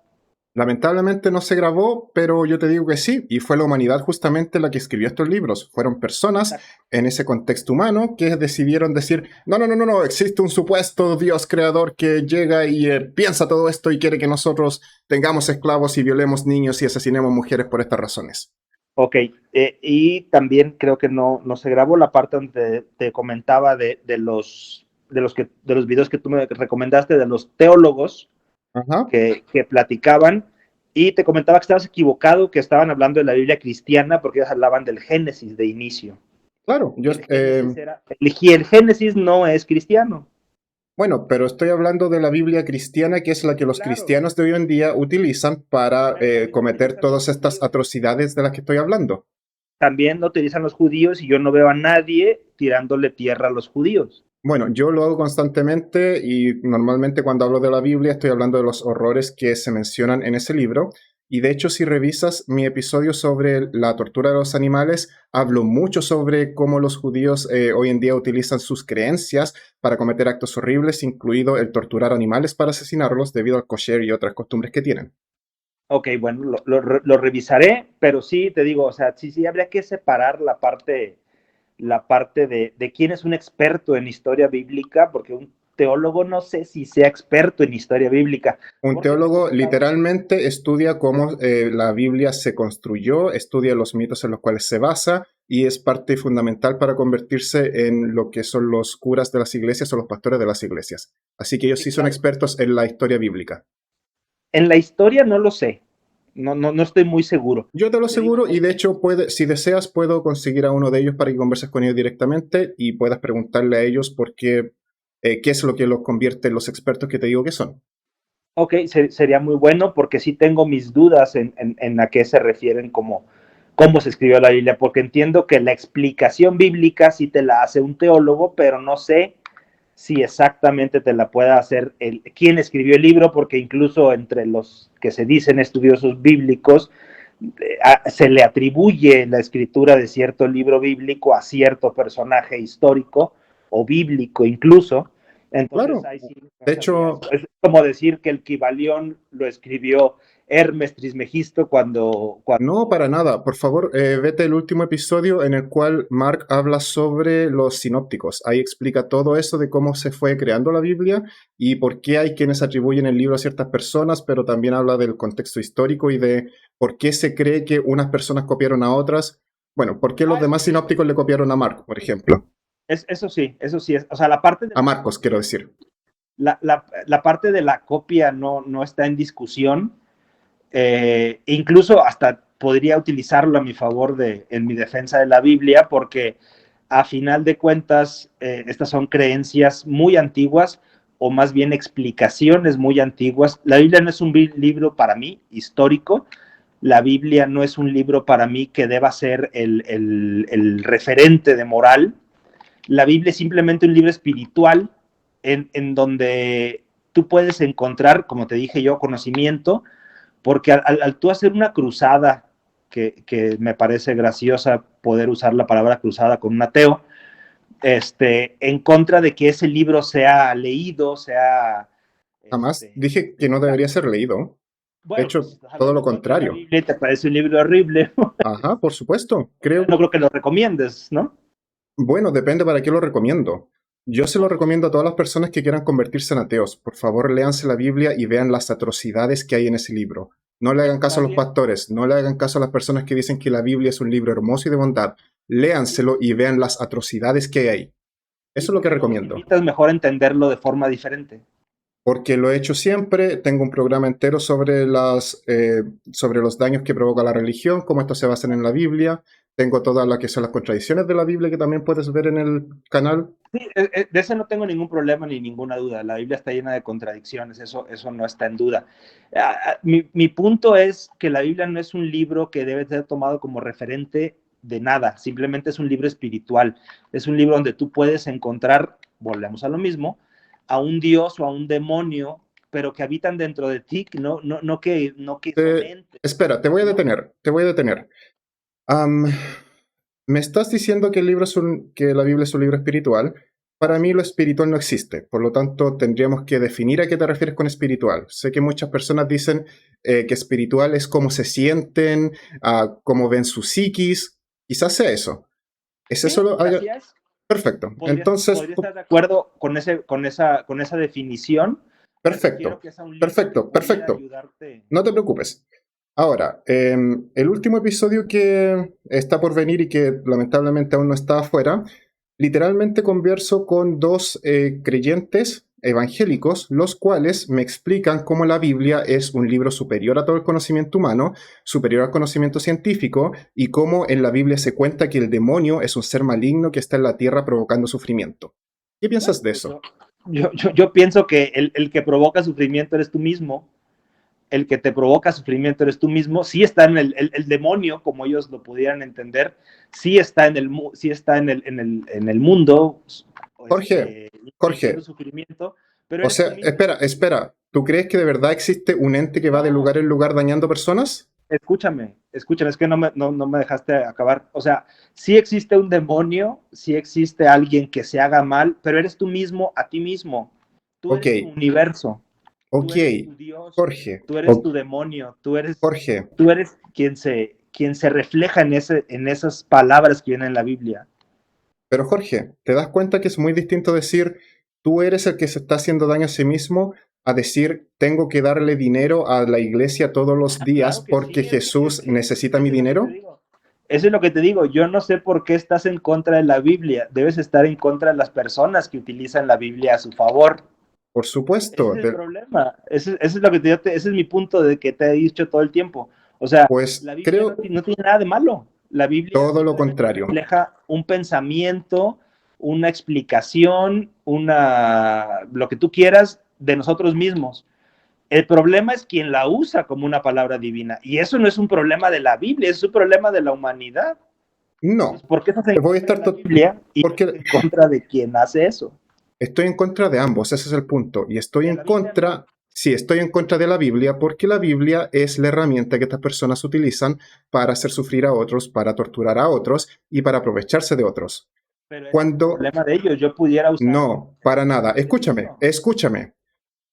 Lamentablemente no se grabó, pero yo te digo que sí, y fue la humanidad justamente la que escribió estos libros. Fueron personas en ese contexto humano que decidieron decir, no, existe un supuesto Dios creador que llega y piensa todo esto y quiere que nosotros tengamos esclavos y violemos niños y asesinemos mujeres por estas razones. Ok, y también creo que no se grabó la parte donde te comentaba de los videos que tú me recomendaste, de los teólogos Ajá, que platicaban, y te comentaba que estabas equivocado, que estaban hablando de la Biblia cristiana, porque ellos hablaban del Génesis de inicio. claro, Y el Génesis no es cristiano. bueno, pero estoy hablando de la Biblia cristiana, que es la que los Claro, cristianos de hoy en día utilizan para pero también lo cometer utilizan los todas estas judíos. atrocidades de las que estoy hablando. También lo utilizan los judíos y yo no veo a nadie tirándole tierra a los judíos. Bueno, yo lo hago constantemente y normalmente cuando hablo de la Biblia estoy hablando de los horrores que se mencionan en ese libro Y de hecho, si revisas mi episodio sobre la tortura de los animales, hablo mucho sobre cómo los judíos hoy en día utilizan sus creencias para cometer actos horribles, incluido el torturar animales para asesinarlos debido al kosher y otras costumbres que tienen. Ok, bueno, lo revisaré, pero sí, te digo, o sea, sí habría que separar la parte de quién es un experto en historia bíblica, porque un teólogo no sé si sea experto en historia bíblica. Un Porque me ha teólogo tocado... literalmente estudia cómo la Biblia se construyó, estudia los mitos en los cuales se basa y es parte fundamental para convertirse en lo que son los curas de las iglesias o los pastores de las iglesias. Así que ellos Sí, sí son claro. expertos en la historia bíblica. En la historia no lo sé, no estoy muy seguro. Yo te lo Te digo aseguro y de porque, hecho, si deseas, puedo conseguir a uno de ellos para que converses con ellos directamente y puedas preguntarle a ellos por qué, qué es lo que los convierte en los expertos que te digo que son. ok, sería muy bueno porque sí tengo mis dudas en a qué se refieren cómo se escribió la Biblia, porque entiendo que la explicación bíblica sí te la hace un teólogo, pero no sé si exactamente te la pueda hacer quién escribió el libro, porque incluso entre los que se dicen estudiosos bíblicos, se le atribuye la escritura de cierto libro bíblico a cierto personaje histórico o bíblico incluso. Entonces, Claro, ahí sí no de sabría. hecho, Es como decir que el Kibalión lo escribió Hermes Trismegisto no, para nada. Por favor, vete el último episodio en el cual Mark habla sobre los sinópticos. Ahí explica todo eso de cómo se fue creando la Biblia y por qué hay quienes atribuyen el libro a ciertas personas, pero también habla del contexto histórico y de por qué se cree que unas personas copiaron a otras. Bueno, por qué los eso demás sí, sinópticos le copiaron a Mark, por ejemplo. eso sí es, o sea, la parte de A Marcos, quiero decir. la parte de la copia no está en discusión. Incluso hasta podría utilizarlo a mi favor en mi defensa de la Biblia, porque a final de cuentas, estas son creencias muy antiguas, o más bien explicaciones muy antiguas. La Biblia no es un libro para mí histórico, la Biblia no es un libro para mí que deba ser el referente de moral. La Biblia es simplemente un libro espiritual en donde tú puedes encontrar, como te dije yo, conocimiento, porque al tú hacer una cruzada, que me parece graciosa poder usar la palabra cruzada con un ateo, en contra de que ese libro sea leído, sea... Jamás dije que no debería ser leído. De Bueno, pues hecho, estás todo hablando lo en contra de la contrario. Biblia y te parece un libro horrible. Ajá, por supuesto. No creo que lo recomiendes, ¿no? Bueno, depende para qué lo recomiendo. Yo se lo recomiendo a todas las personas que quieran convertirse en ateos. Por favor, léanse la Biblia y vean las atrocidades que hay en ese libro. No le hagan caso Está a los bien. pastores, no le hagan caso a las personas que dicen que la Biblia es un libro hermoso y de bondad. Léanselo y vean las atrocidades que hay ahí. ¿Y Eso es lo por que qué no nos recomiendo. invitas mejor a entenderlo de forma diferente? Porque lo he hecho siempre, tengo un programa entero sobre los daños que provoca la religión, cómo estos se basan en la Biblia. Tengo todas las que son las contradicciones de la Biblia que también puedes ver en el canal. Sí, de eso no tengo ningún problema ni ninguna duda. La Biblia está llena de contradicciones, eso no está en duda. Mi punto es que la Biblia no es un libro que debe ser tomado como referente de nada, simplemente es un libro espiritual, es un libro donde tú puedes encontrar, volvemos a lo mismo, a un Dios o a un demonio, pero que habitan dentro de ti, no que son entes, Espera, te voy a ¿no? detener, te voy a detener. Am, Me estás diciendo que que la Biblia es un libro espiritual. Para Así mí lo es. espiritual no existe, por lo tanto tendríamos que definir a qué te refieres con espiritual. Sé que muchas personas dicen que espiritual es cómo se sienten, cómo ven su psiquis. Quizás sea eso. ¿Es eso Sí, gracias. Perfecto. Entonces, Podría estar de acuerdo con esa definición. Me refiero perfecto, que es a un libro que perfecto, pudiera perfecto. ayudarte. No te preocupes. Ahora, el último episodio que está por venir y que lamentablemente aún no está afuera, literalmente converso con dos creyentes evangélicos, los cuales me explican cómo la Biblia es un libro superior a todo el conocimiento humano, superior al conocimiento científico, y cómo en la Biblia se cuenta que el demonio es un ser maligno que está en la tierra provocando sufrimiento. ¿Qué piensas Bueno, de pues eso? yo pienso que el que provoca sufrimiento eres tú mismo. El que te provoca sufrimiento eres tú mismo. Sí está en el demonio, como ellos lo pudieran entender. Sí está en el mundo, Jorge, infligiendo Jorge, sufrimiento. Pero O eres tú sea, mismo. espera. ¿Tú crees que de verdad existe un ente que va de No, lugar en lugar dañando personas? escúchame, es que no me dejaste acabar. O sea, sí existe un demonio, sí existe alguien que se haga mal, pero eres tú mismo a ti mismo. Tú Ok, eres tu universo, ok. tú eres tu Dios, Jorge, tú eres tu demonio, Jorge, tú eres quien se refleja en esas palabras que vienen en la Biblia. pero Jorge, ¿te das cuenta que es muy distinto decir tú eres el que se está haciendo daño a sí mismo a decir tengo que darle dinero a la iglesia todos los días Claro que porque sí, Jesús necesita mi eso es lo que te dinero? digo. Eso es lo que te digo. Yo no sé por qué estás en contra de la Biblia. Debes estar en contra de las personas que utilizan la Biblia a su favor. Por Ese supuesto. es el problema. Ese es lo que ese es mi punto de que te he dicho todo el tiempo. O sea, Pues la Biblia creo no tiene nada de malo. La Biblia todo lo simplemente contrario. refleja un pensamiento, una explicación, lo que tú quieras de nosotros mismos. El problema es quien la usa como una palabra divina. Y eso no es un problema de la Biblia, es un problema de la humanidad. No, Entonces, ¿por qué estás en voy a contra estar de la Biblia y no estás porque en contra de quien hace eso? estoy en contra de ambos, ese es el punto. Y estoy De en la Biblia no. contra, sí, estoy en contra de la Biblia porque la Biblia es la herramienta que estas personas utilizan para hacer sufrir a otros, para torturar a otros y para aprovecharse de otros. Pero ese es el Cuando, problema de ellos. Yo pudiera usar no, para nada, el escúchame, libro. escúchame.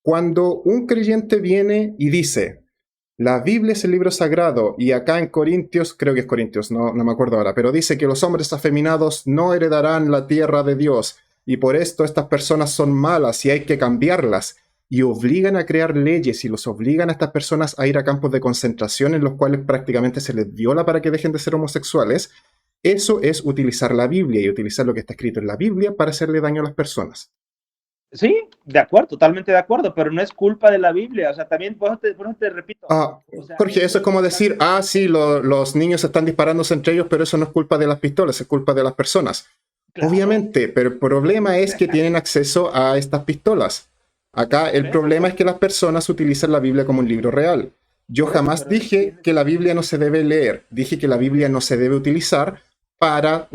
Cuando un creyente viene y dice, la Biblia es el libro sagrado y acá en Corintios, creo que es Corintios, no me acuerdo ahora, pero dice que los hombres afeminados no heredarán la tierra de Dios y por esto estas personas son malas y hay que cambiarlas y obligan a crear leyes y los obligan a estas personas a ir a campos de concentración en los cuales prácticamente se les viola para que dejen de ser homosexuales. Eso es utilizar la Biblia y utilizar lo que está escrito en la Biblia para hacerle daño a las personas. Sí, de acuerdo, totalmente de acuerdo, pero no es culpa de la Biblia. O sea, también, por eso te repito. Ah, O sea, Jorge, eso es como decir, sí, los niños están disparándose entre ellos, pero eso no es culpa de las pistolas, es culpa de las personas. claro, Obviamente, pero el problema es que tienen acceso a estas pistolas. Acá por el eso, problema es que las personas utilizan la Biblia como un libro real. Yo jamás pero dije que la Biblia no se debe leer, dije que la Biblia no se debe utilizar para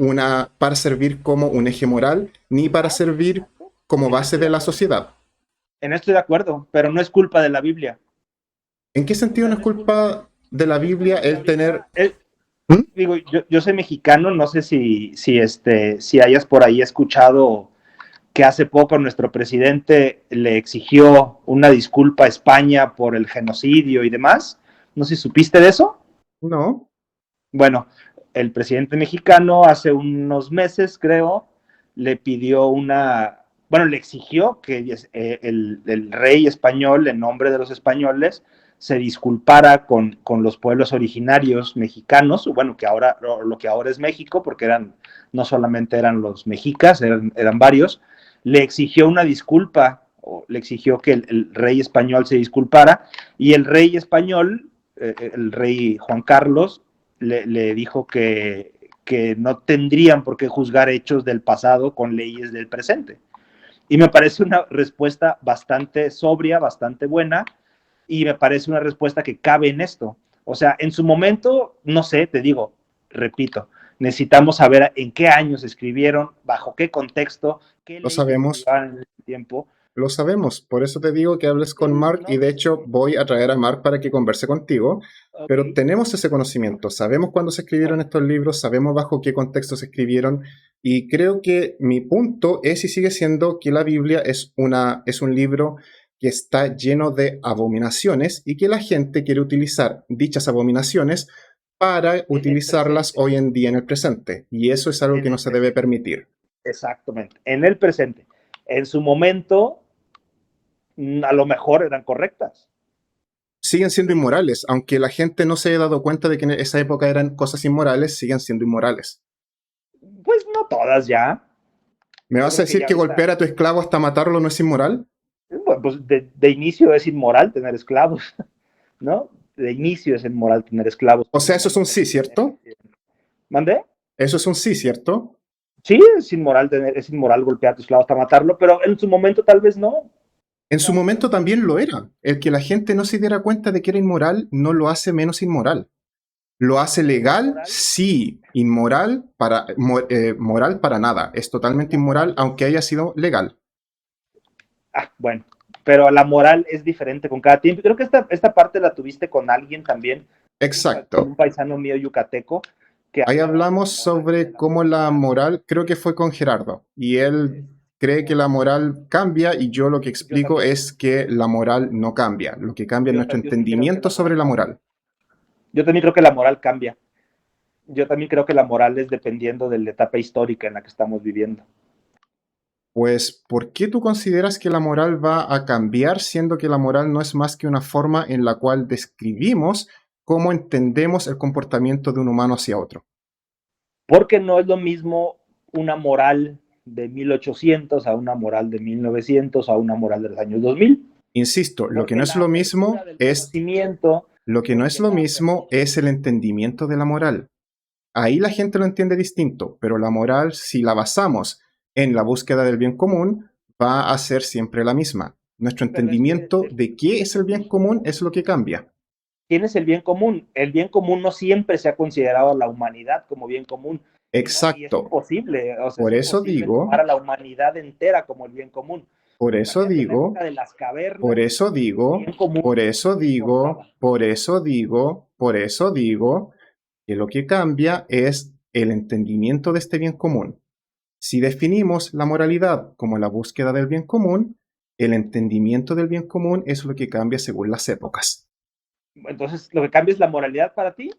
servir como un eje moral, ni para servir exacto. como En eso base estoy de de la acuerdo. sociedad. En eso estoy de acuerdo, pero no es culpa de la Biblia. ¿En qué O sentido sea, no es no es culpa. culpa de la Es Biblia como si el tener... ahorita, ¿Mm? digo, yo soy mexicano, no sé si hayas por ahí escuchado que hace poco nuestro presidente le exigió una disculpa a España por el genocidio y demás. No sé si supiste de eso. No. Bueno, el presidente mexicano hace unos meses, creo, le pidió bueno, le exigió que el rey español, en nombre de los españoles, se disculpara con los pueblos originarios mexicanos, bueno, lo que ahora es México, porque no solamente eran los mexicas, eran varios, le exigió una disculpa, o le exigió que el rey español se disculpara, y el rey español, el rey Juan Carlos, le dijo que no tendrían por qué juzgar hechos del pasado con leyes del presente. Y me parece una respuesta bastante sobria, bastante buena, y me parece una respuesta que cabe en esto. O sea, en su momento, no sé, te digo, repito, necesitamos saber en qué años escribieron, bajo qué contexto, qué Lo leyes se sabemos, llevaban en ese tiempo. lo sabemos. Por eso te digo que hables Sí, con Mark y no, de hecho voy a traer a Mark para que converse contigo. ok, Pero tenemos ese conocimiento, sabemos cuándo se escribieron estos libros, sabemos bajo qué contexto se escribieron y creo que mi punto es y sigue siendo que la Biblia es un libro que está lleno de abominaciones y que la gente quiere utilizar dichas abominaciones para en el utilizarlas presente, hoy en día en el presente. Y eso es algo en que no el se debe presente, permitir. exactamente, en el presente. En su momento, a lo mejor eran correctas. Siguen siendo inmorales, aunque la gente no se haya dado cuenta de que en esa época eran cosas inmorales, siguen siendo inmorales. Pues no todas ya. ¿Me Yo vas a creo que decir ya que ahorita, golpear a tu esclavo hasta matarlo no es inmoral? bueno, pues de inicio es inmoral tener esclavos, ¿no? De inicio es inmoral tener esclavos O por sea, el eso es momento un en sí, el que ¿cierto? ¿Mandé? Eso es un sí, ¿cierto? Sí, es inmoral golpear a tu esclavo hasta matarlo, pero en su momento tal vez no. O En su sea, momento también lo era. El que la gente no se diera cuenta de que era inmoral no lo hace menos inmoral. ¿Lo hace menos legal? moral, Sí. Moral para nada. Es totalmente no, inmoral aunque haya sido legal. Bueno, pero la moral es diferente con cada tiempo. Creo que esta parte la tuviste con alguien también, con un Exacto. paisano mío yucateco, que Ahí hablaba de hablamos la moral y de sobre la cómo la moralidad. moral, creo que fue con Gerardo, y él cree que la moral cambia y yo lo que Yo explico también, es que la moral no cambia, lo que cambia es nuestro yo sí creo que entendimiento la sobre moral la cambia. moral. Yo también creo que la moral cambia. Yo también creo que la moral es dependiendo de la etapa histórica en la que estamos viviendo. Pues, ¿por qué tú consideras que la moral va a cambiar, siendo que la moral no es más que una forma en la cual describimos cómo entendemos el comportamiento de un humano hacia otro? Porque no es lo mismo una moral de 1800 a una moral de 1900 a una moral de los años 2000. Insisto, lo que Porque no es la lo apertura mismo del es, conocimiento, lo que no es porque lo la mismo apertura... es el entendimiento de la moral. Ahí la gente lo entiende distinto, pero la moral, si la basamos en la búsqueda del bien común, va a ser siempre la misma. Nuestro Pero es que entendimiento de qué ¿quién es es el el bien bien común común? es lo que cambia. ¿Quién es el bien común? El bien común no siempre se ha considerado a la humanidad como bien común. Y es Exacto. imposible, o sea, es Por eso imposible tomar digo, a la humanidad entera como el bien común. por eso Imagínate en la época digo, de las por cavernas, eso el digo, bien común por eso no digo, importaba. por eso digo, por eso digo que lo que cambia es el entendimiento de este bien común. Si definimos la moralidad como la búsqueda del bien común, el entendimiento del bien común es lo que cambia según las épocas. Entonces, ¿lo que cambia es la moralidad para ti?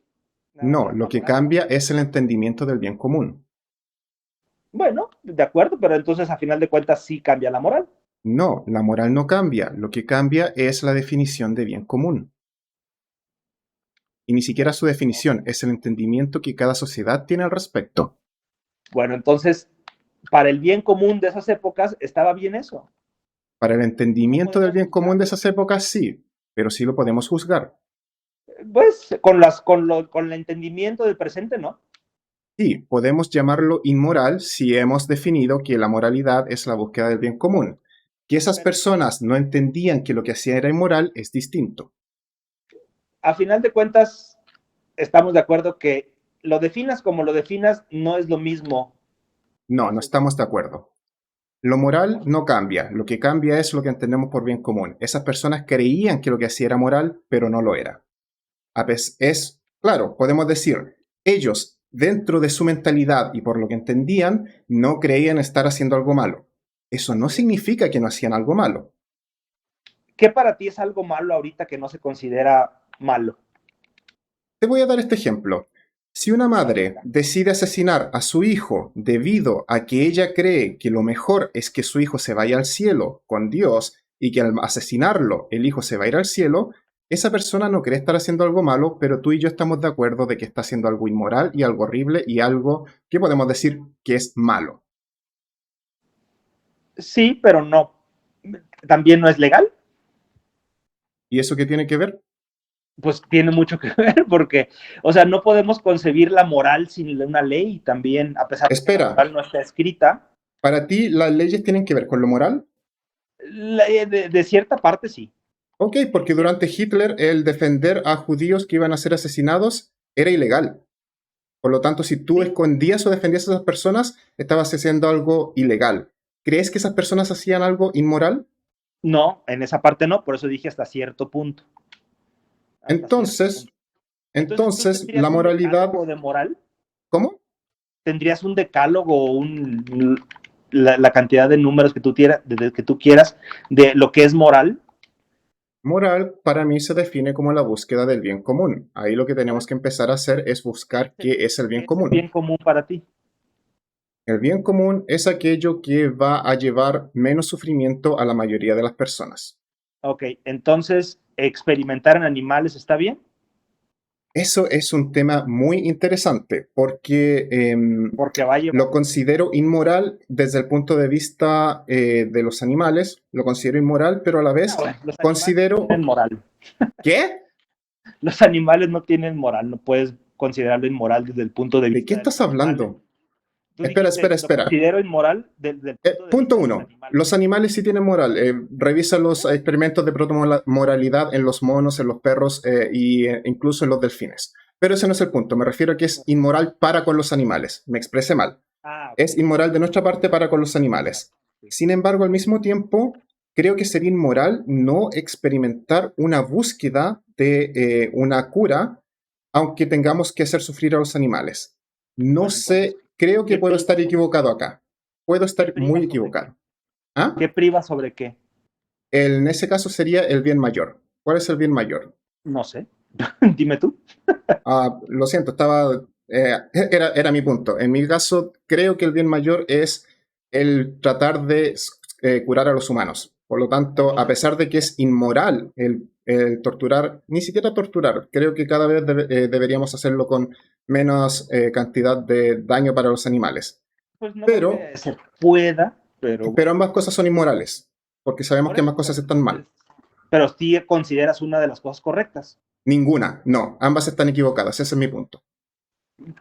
Nada No, más lo la que moral cambia. cambia es el entendimiento del bien común. Bueno, de acuerdo, pero entonces a final de cuentas sí cambia la moral. No, la moral no cambia, lo que cambia es la definición de bien común. Y ni siquiera Bueno, su definición, es el entendimiento que cada sociedad tiene al respecto. bueno, entonces, para el bien común de esas épocas estaba bien eso. Para el No entendimiento del podemos bien común de juzgarlo. esas épocas sí, pero sí lo podemos juzgar. Pues con el entendimiento del presente, ¿no? Sí, podemos llamarlo inmoral si hemos definido que la moralidad es la búsqueda del bien común. Que esas Pero entonces, personas no entendían que lo que hacían era inmoral es distinto. a final de cuentas, estamos de acuerdo que lo definas como lo definas, no es lo mismo. No, no Eso es lo que estamos de acuerdo. Lo moral estamos. no cambia, lo que cambia es lo que entendemos por bien común. Esas personas creían que lo que hacía era moral, pero no lo era. Claro, podemos decir, ellos, dentro de su mentalidad y por lo que entendían, no creían estar haciendo algo malo. Eso no Así es. significa que no hacían algo malo. ¿Qué para ti es algo malo ahorita que no se considera malo? Te voy a dar este ejemplo. Si una A ver, madre venga. decide asesinar a su hijo debido a que ella cree que lo mejor es que su hijo se vaya al cielo con Dios y que al asesinarlo el hijo se va a ir al cielo, esa persona no cree estar haciendo algo malo, pero tú y yo estamos de acuerdo de que está haciendo algo inmoral y algo horrible y algo que podemos decir que es malo. Sí, pero no. ¿También no es legal? ¿Y eso qué tiene que ver? Pues tiene mucho que ver porque, o sea, no podemos concebir la moral sin una ley también, a pesar de que la Espera, moral no está escrita. ¿para ti las leyes tienen que ver con lo moral? De cierta parte sí. Ok, De porque cierta, durante Hitler el defender a judíos que iban a ser asesinados era ilegal. Por lo tanto, si tú sí, escondías o defendías a esas personas, estabas haciendo algo ilegal. ¿Crees que esas personas hacían algo inmoral? no, en esa parte no, por eso dije hasta cierto punto. Hasta cierto Entonces, punto. Entonces, ¿tú entonces la tendrías un moralidad, decálogo de moral? ¿cómo? ¿Tendrías un decálogo o la cantidad de números que tú quieras de lo que es moral? Moral para mí se define como la búsqueda del bien común. Ahí lo que Por tenemos eso, que empezar a hacer es buscar qué es el ¿qué bien es el común. bien común para ti? El bien común es aquello que va a llevar menos sufrimiento a la mayoría de las personas. Ok, entonces, ¿experimentar en animales está bien? Eso es un tema muy interesante porque Porque va a llevar... lo considero inmoral desde el punto de vista de los animales, lo considero inmoral, pero a la No, vez bueno, los animales no considero... tienen moral. ¿Qué? Los animales no tienen moral, no puedes considerarlo inmoral desde el punto de ¿De qué vista de estás los animales. hablando? Tú Espera, dijiste, espera, lo espera. considero inmoral desde el punto de Punto vista de los uno. animales. Los animales sí tienen moral. Revisa los experimentos de protomoralidad en los monos, en los perros incluso en los delfines. Pero ese no es el punto. Me refiero a que es inmoral para con los animales. Me expresé mal. Ah, ok. Es inmoral de nuestra parte para con los animales. Sí. Sin embargo, al mismo tiempo, creo que sería inmoral no experimentar una búsqueda de una cura, aunque tengamos que hacer sufrir a los animales. No Bueno, entonces, sé, creo que ¿qué puedo estar priva equivocado acá. Puedo estar priva muy sobre qué? equivocado. ¿Ah? ¿Qué priva sobre qué? En ese caso sería el bien mayor. ¿Cuál es el bien mayor? No sé. Dime tú. Lo siento, era mi punto. En mi caso, creo que el bien mayor es el tratar de curar a los humanos. Por lo tanto, a Entonces, pesar de que es inmoral el torturar, ni siquiera torturar, creo que cada vez deberíamos hacerlo con menos cantidad de daño para los animales. pues no creo Pero, que se pueda, pero pero bueno. ambas cosas son inmorales, porque sabemos Por que eso, ambas cosas están mal. pero sí consideras una de las cosas correctas. Ninguna, no, ambas están equivocadas, ese es mi punto.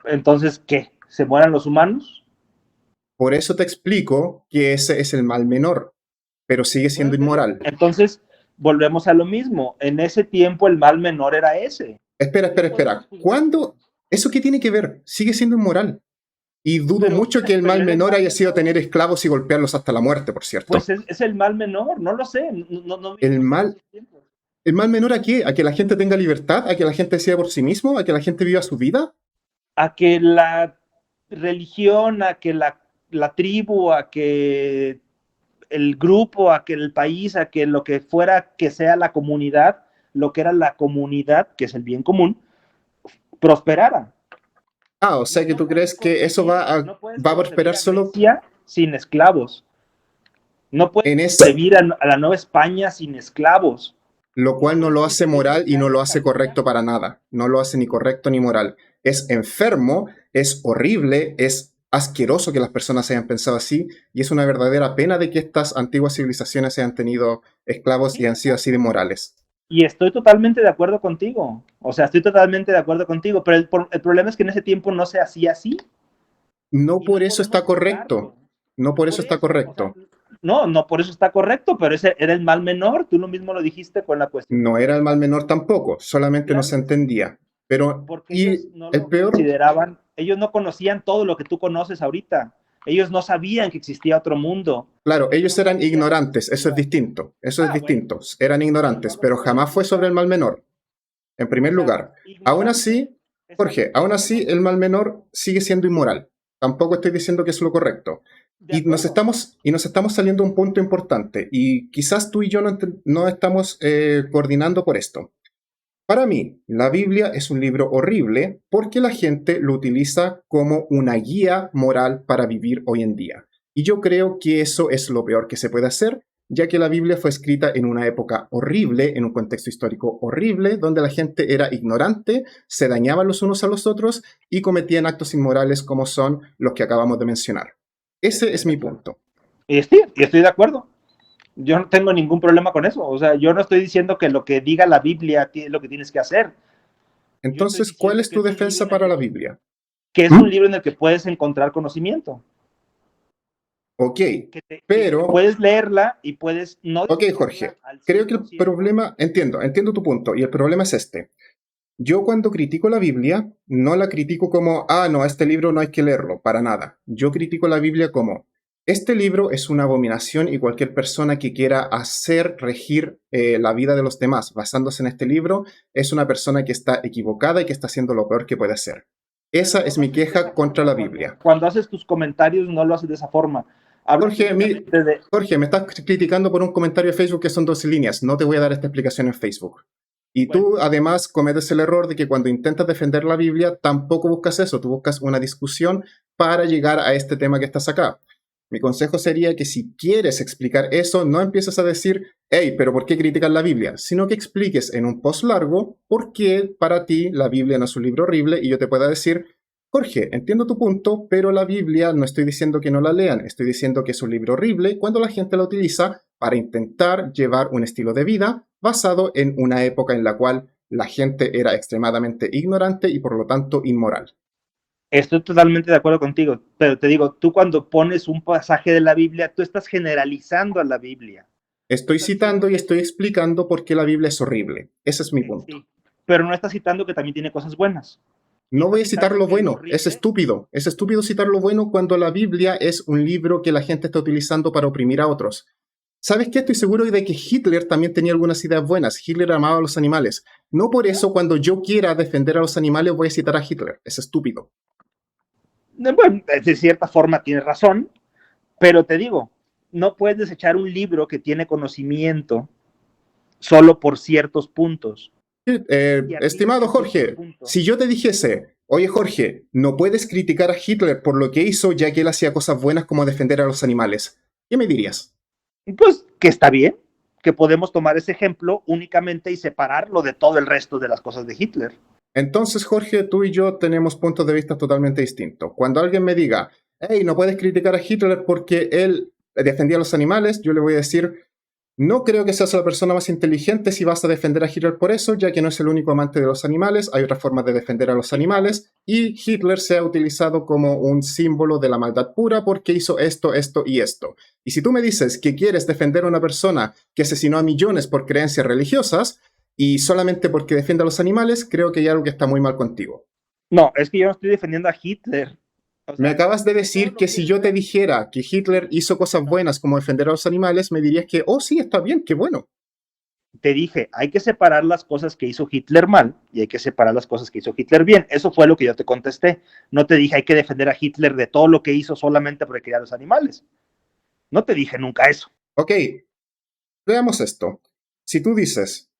Entonces, ¿qué? ¿Se mueran los humanos? Por eso te explico que ese es el mal menor, pero sigue Por siendo eso te digo. inmoral. Entonces, volvemos a lo mismo. En ese tiempo el mal menor era ese. Espera, No espera, podemos espera. juzgar. ¿Cuándo? ¿Eso qué tiene que ver? Sigue siendo inmoral. Y dudo Pero, mucho que el pero mal era el menor mal haya sido menor. tener esclavos y golpearlos hasta la muerte, por Pues cierto. es el mal menor, no lo sé. No El vivimos en mal, esos tiempos. ¿El mal menor a qué? ¿A que la gente tenga libertad? ¿A que la gente decida por sí mismo? ¿A que la gente viva su vida? A que la religión, a que la tribu, a que el grupo, a que el país, a que lo que fuera que sea la comunidad, lo que era la comunidad, que es el bien común, prosperara. O sea que tú crees que eso No puedes va a prosperar concebir a solo Grecia sin esclavos. No puedes en ese, concebir a la Nueva España sin esclavos. lo No cual no puedes lo hace concebir moral y no lo Italia hace capital. correcto para nada. No lo hace ni correcto ni moral. Es enfermo, es horrible, es asqueroso que las personas hayan pensado así y es una verdadera pena de que estas antiguas civilizaciones hayan tenido esclavos y Sí, han sido así de exacto. morales. Y estoy totalmente de acuerdo contigo. O sea, estoy totalmente de acuerdo contigo. Pero el problema es que en ese tiempo no se hacía así No y no por eso podemos está juzgarlo. correcto. No por eso Por está eso, o sea, correcto. no por eso está correcto, pero ese era el mal menor. Tú lo mismo lo dijiste con la cuestión de No era el mal menor tampoco, solamente no claro se que sí, entendía. Pero, porque ellos y no el lo peor, consideraban, ellos no conocían todo lo que tú conoces ahorita. Ellos no sabían que existía otro mundo. claro, Ellos ellos no eran sabían que ignorantes, eso es existía. distinto, eso es Ah, bueno, distinto. Eran pero no ignorantes, lo pero puedes jamás fue sobre el juzgar. mal menor. En primer O sea, lugar, aún ignorante, así, Jorge, exacto, aún pero así el mal menor sigue siendo inmoral. Tampoco estoy diciendo que es lo correcto. de acuerdo. Y nos estamos saliendo a un punto importante, y quizás tú y yo no estamos coordinando por esto. Para mí, la Biblia es un libro horrible porque la gente lo utiliza como una guía moral para vivir hoy en día. Y yo creo que eso es lo peor que se puede hacer, ya que la Biblia fue escrita en una época horrible, en un contexto histórico horrible, donde la gente era ignorante, se dañaban los unos a los otros y cometían actos inmorales como son los que acabamos de mencionar. Ese Estoy es de mi acuerdo. punto. Y estoy de acuerdo. Yo no tengo ningún problema con eso. O sea, yo no estoy diciendo que lo que diga la Biblia es lo que tienes que hacer. Yo estoy Entonces, ¿cuál diciendo es tu defensa para la Biblia? libro en el que puedes encontrar conocimiento. Ok, Que pero puedes leerla y puedes no Ok, discutirla Jorge, al creo que el 100%. problema, entiendo tu punto, y el problema es este. Yo cuando critico la Biblia, no la critico como, no, este libro no hay que leerlo, para nada. Yo critico la Biblia como, este libro es una abominación y cualquier persona que quiera hacer regir la vida de los demás basándose en este libro es una persona que está equivocada y que está haciendo lo peor que puede hacer. Pero Esa no es lo mi haces de esa queja contra forma la cuando, Biblia. cuando haces tus comentarios, no lo haces de esa forma. Hablas Jorge, únicamente de... Jorge, me estás criticando por un comentario de Facebook que son 12 líneas. No te voy a dar esta explicación en Facebook. Y Bueno, tú además cometes el error de que cuando intentas defender la Biblia tampoco buscas eso, tú buscas una discusión para llegar a este tema que estás acá. Mi consejo sería que si quieres explicar eso, no empieces a decir, hey, pero ¿por qué criticar la Biblia? Sino que expliques en un post largo por qué para ti la Biblia no es un libro horrible y yo te pueda decir, Jorge, entiendo tu punto, pero la Biblia no estoy diciendo que no la lean, estoy diciendo que es un libro horrible cuando la gente la utiliza para intentar llevar un estilo de vida basado en una época en la cual la gente era extremadamente ignorante y por lo tanto inmoral. estoy totalmente de acuerdo contigo, pero te digo, tú cuando pones un pasaje de la Biblia, tú estás generalizando a la Biblia. Tú Estoy estás diciendo citando y que estoy explicando por qué la Biblia es horrible. Ese es mi punto. sí, pero no estás citando que también tiene cosas buenas. Y No voy estás a citar citando lo que lo bueno, es horrible, estúpido. Es estúpido citar lo bueno cuando la Biblia es un libro que la gente está utilizando para oprimir a otros. ¿sabes qué? Estoy seguro de que Hitler también tenía algunas ideas buenas. Hitler amaba a los animales. No por eso cuando yo quiera defender a los animales voy a citar a Hitler. Es estúpido. Bueno, de cierta forma tienes razón, pero te digo, no puedes desechar un libro que tiene conocimiento solo por ciertos puntos. Estimado Jorge, si yo te dijese, oye Jorge, no puedes criticar a Hitler por lo que hizo ya que él hacía cosas buenas como defender a los animales, ¿qué me dirías? Pues que está bien, que podemos tomar ese ejemplo únicamente y separarlo de todo el resto de las cosas de Hitler. Entonces, Jorge, tú y yo tenemos puntos de vista totalmente distintos. Cuando alguien me diga, hey, no puedes criticar a Hitler porque él defendía a los animales, yo le voy a decir, no creo que seas la persona más inteligente si vas a defender a Hitler por eso, ya que no es el único amante de los animales, hay otras formas de defender a los animales, y Hitler se ha utilizado como un símbolo de la maldad pura porque hizo esto, esto y esto. Y si tú me dices que quieres defender a una persona que asesinó a millones por creencias religiosas, y solamente porque defiende a los animales, creo que hay algo que está muy mal contigo. No, es que yo no estoy defendiendo a Hitler. O sea, me acabas de decir que si yo te dijera que Hitler hizo cosas buenas como defender a los animales, me dirías que, oh sí, está bien, qué bueno. Te dije, hay que separar las cosas que hizo Hitler mal y hay que separar las cosas que hizo Hitler bien. Eso fue lo que yo te contesté. No te dije, hay que defender a Hitler de todo lo que hizo solamente porque quería a los animales. No te dije nunca eso. Ok, veamos esto. Si tú dices,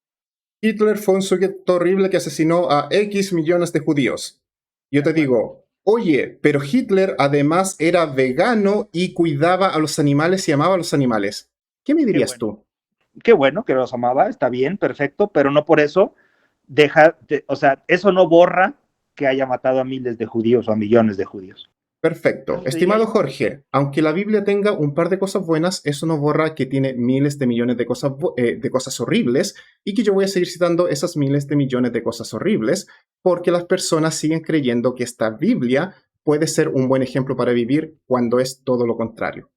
Hitler fue un sujeto horrible que asesinó a X millones de judíos. Yo te digo, oye, pero Hitler además era vegano y cuidaba a los animales y amaba a los animales. ¿Qué me dirías tú? Qué bueno que los amaba, está bien, perfecto, pero no por eso o sea, eso no borra que haya matado a miles de judíos o a millones de judíos. Perfecto. Estimado Jorge, aunque la Biblia tenga un par de cosas buenas, eso no borra que tiene miles de millones de cosas horribles y que yo voy a seguir citando esas miles de millones de cosas horribles porque las personas siguen creyendo que esta Biblia puede ser un buen ejemplo para vivir cuando es todo lo contrario.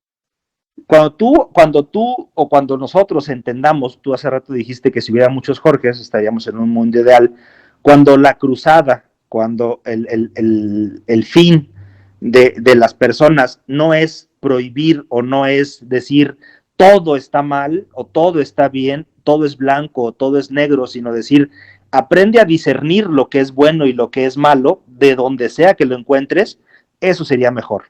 Cuando tú o cuando nosotros entendamos, tú hace rato dijiste que si hubiera muchos Jorges estaríamos en un mundo ideal, cuando la cruzada, cuando el fin de las personas no es prohibir o no es decir todo está mal o todo está bien, todo es blanco o todo es negro, sino decir aprende a discernir lo que es bueno y lo que es malo de donde sea que lo encuentres, eso sería mejor.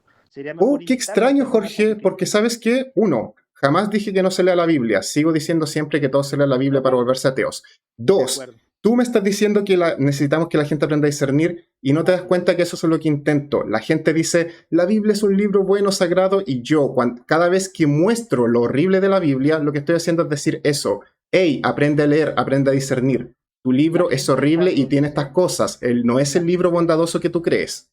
Oh, qué extraño, Jorge, porque ¿sabes qué? Uno, jamás dije que no se lea la Biblia. Sigo diciendo siempre que todos se lean la Biblia para volverse ateos. Dos, tú me estás diciendo que necesitamos que la gente aprenda a discernir y no te das cuenta que eso es lo que intento. La gente dice, la Biblia es un libro bueno, sagrado, y yo, cada vez que muestro lo horrible de la Biblia, lo que estoy haciendo es decir eso. Hey, aprende a leer, aprende a discernir. Tu libro es horrible y tiene estas cosas. No es el libro bondadoso que tú crees.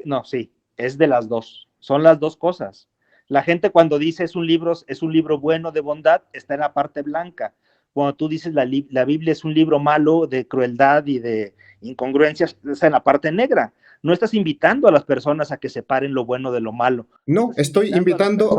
No, sí, es de las dos. Son las dos cosas. La gente cuando dice es un libro bueno de bondad, está en la parte blanca. Cuando tú dices la Biblia es un libro malo de crueldad y de incongruencias, está en la parte negra. No estás invitando a las personas a que separen lo bueno de lo malo. No, estoy invitando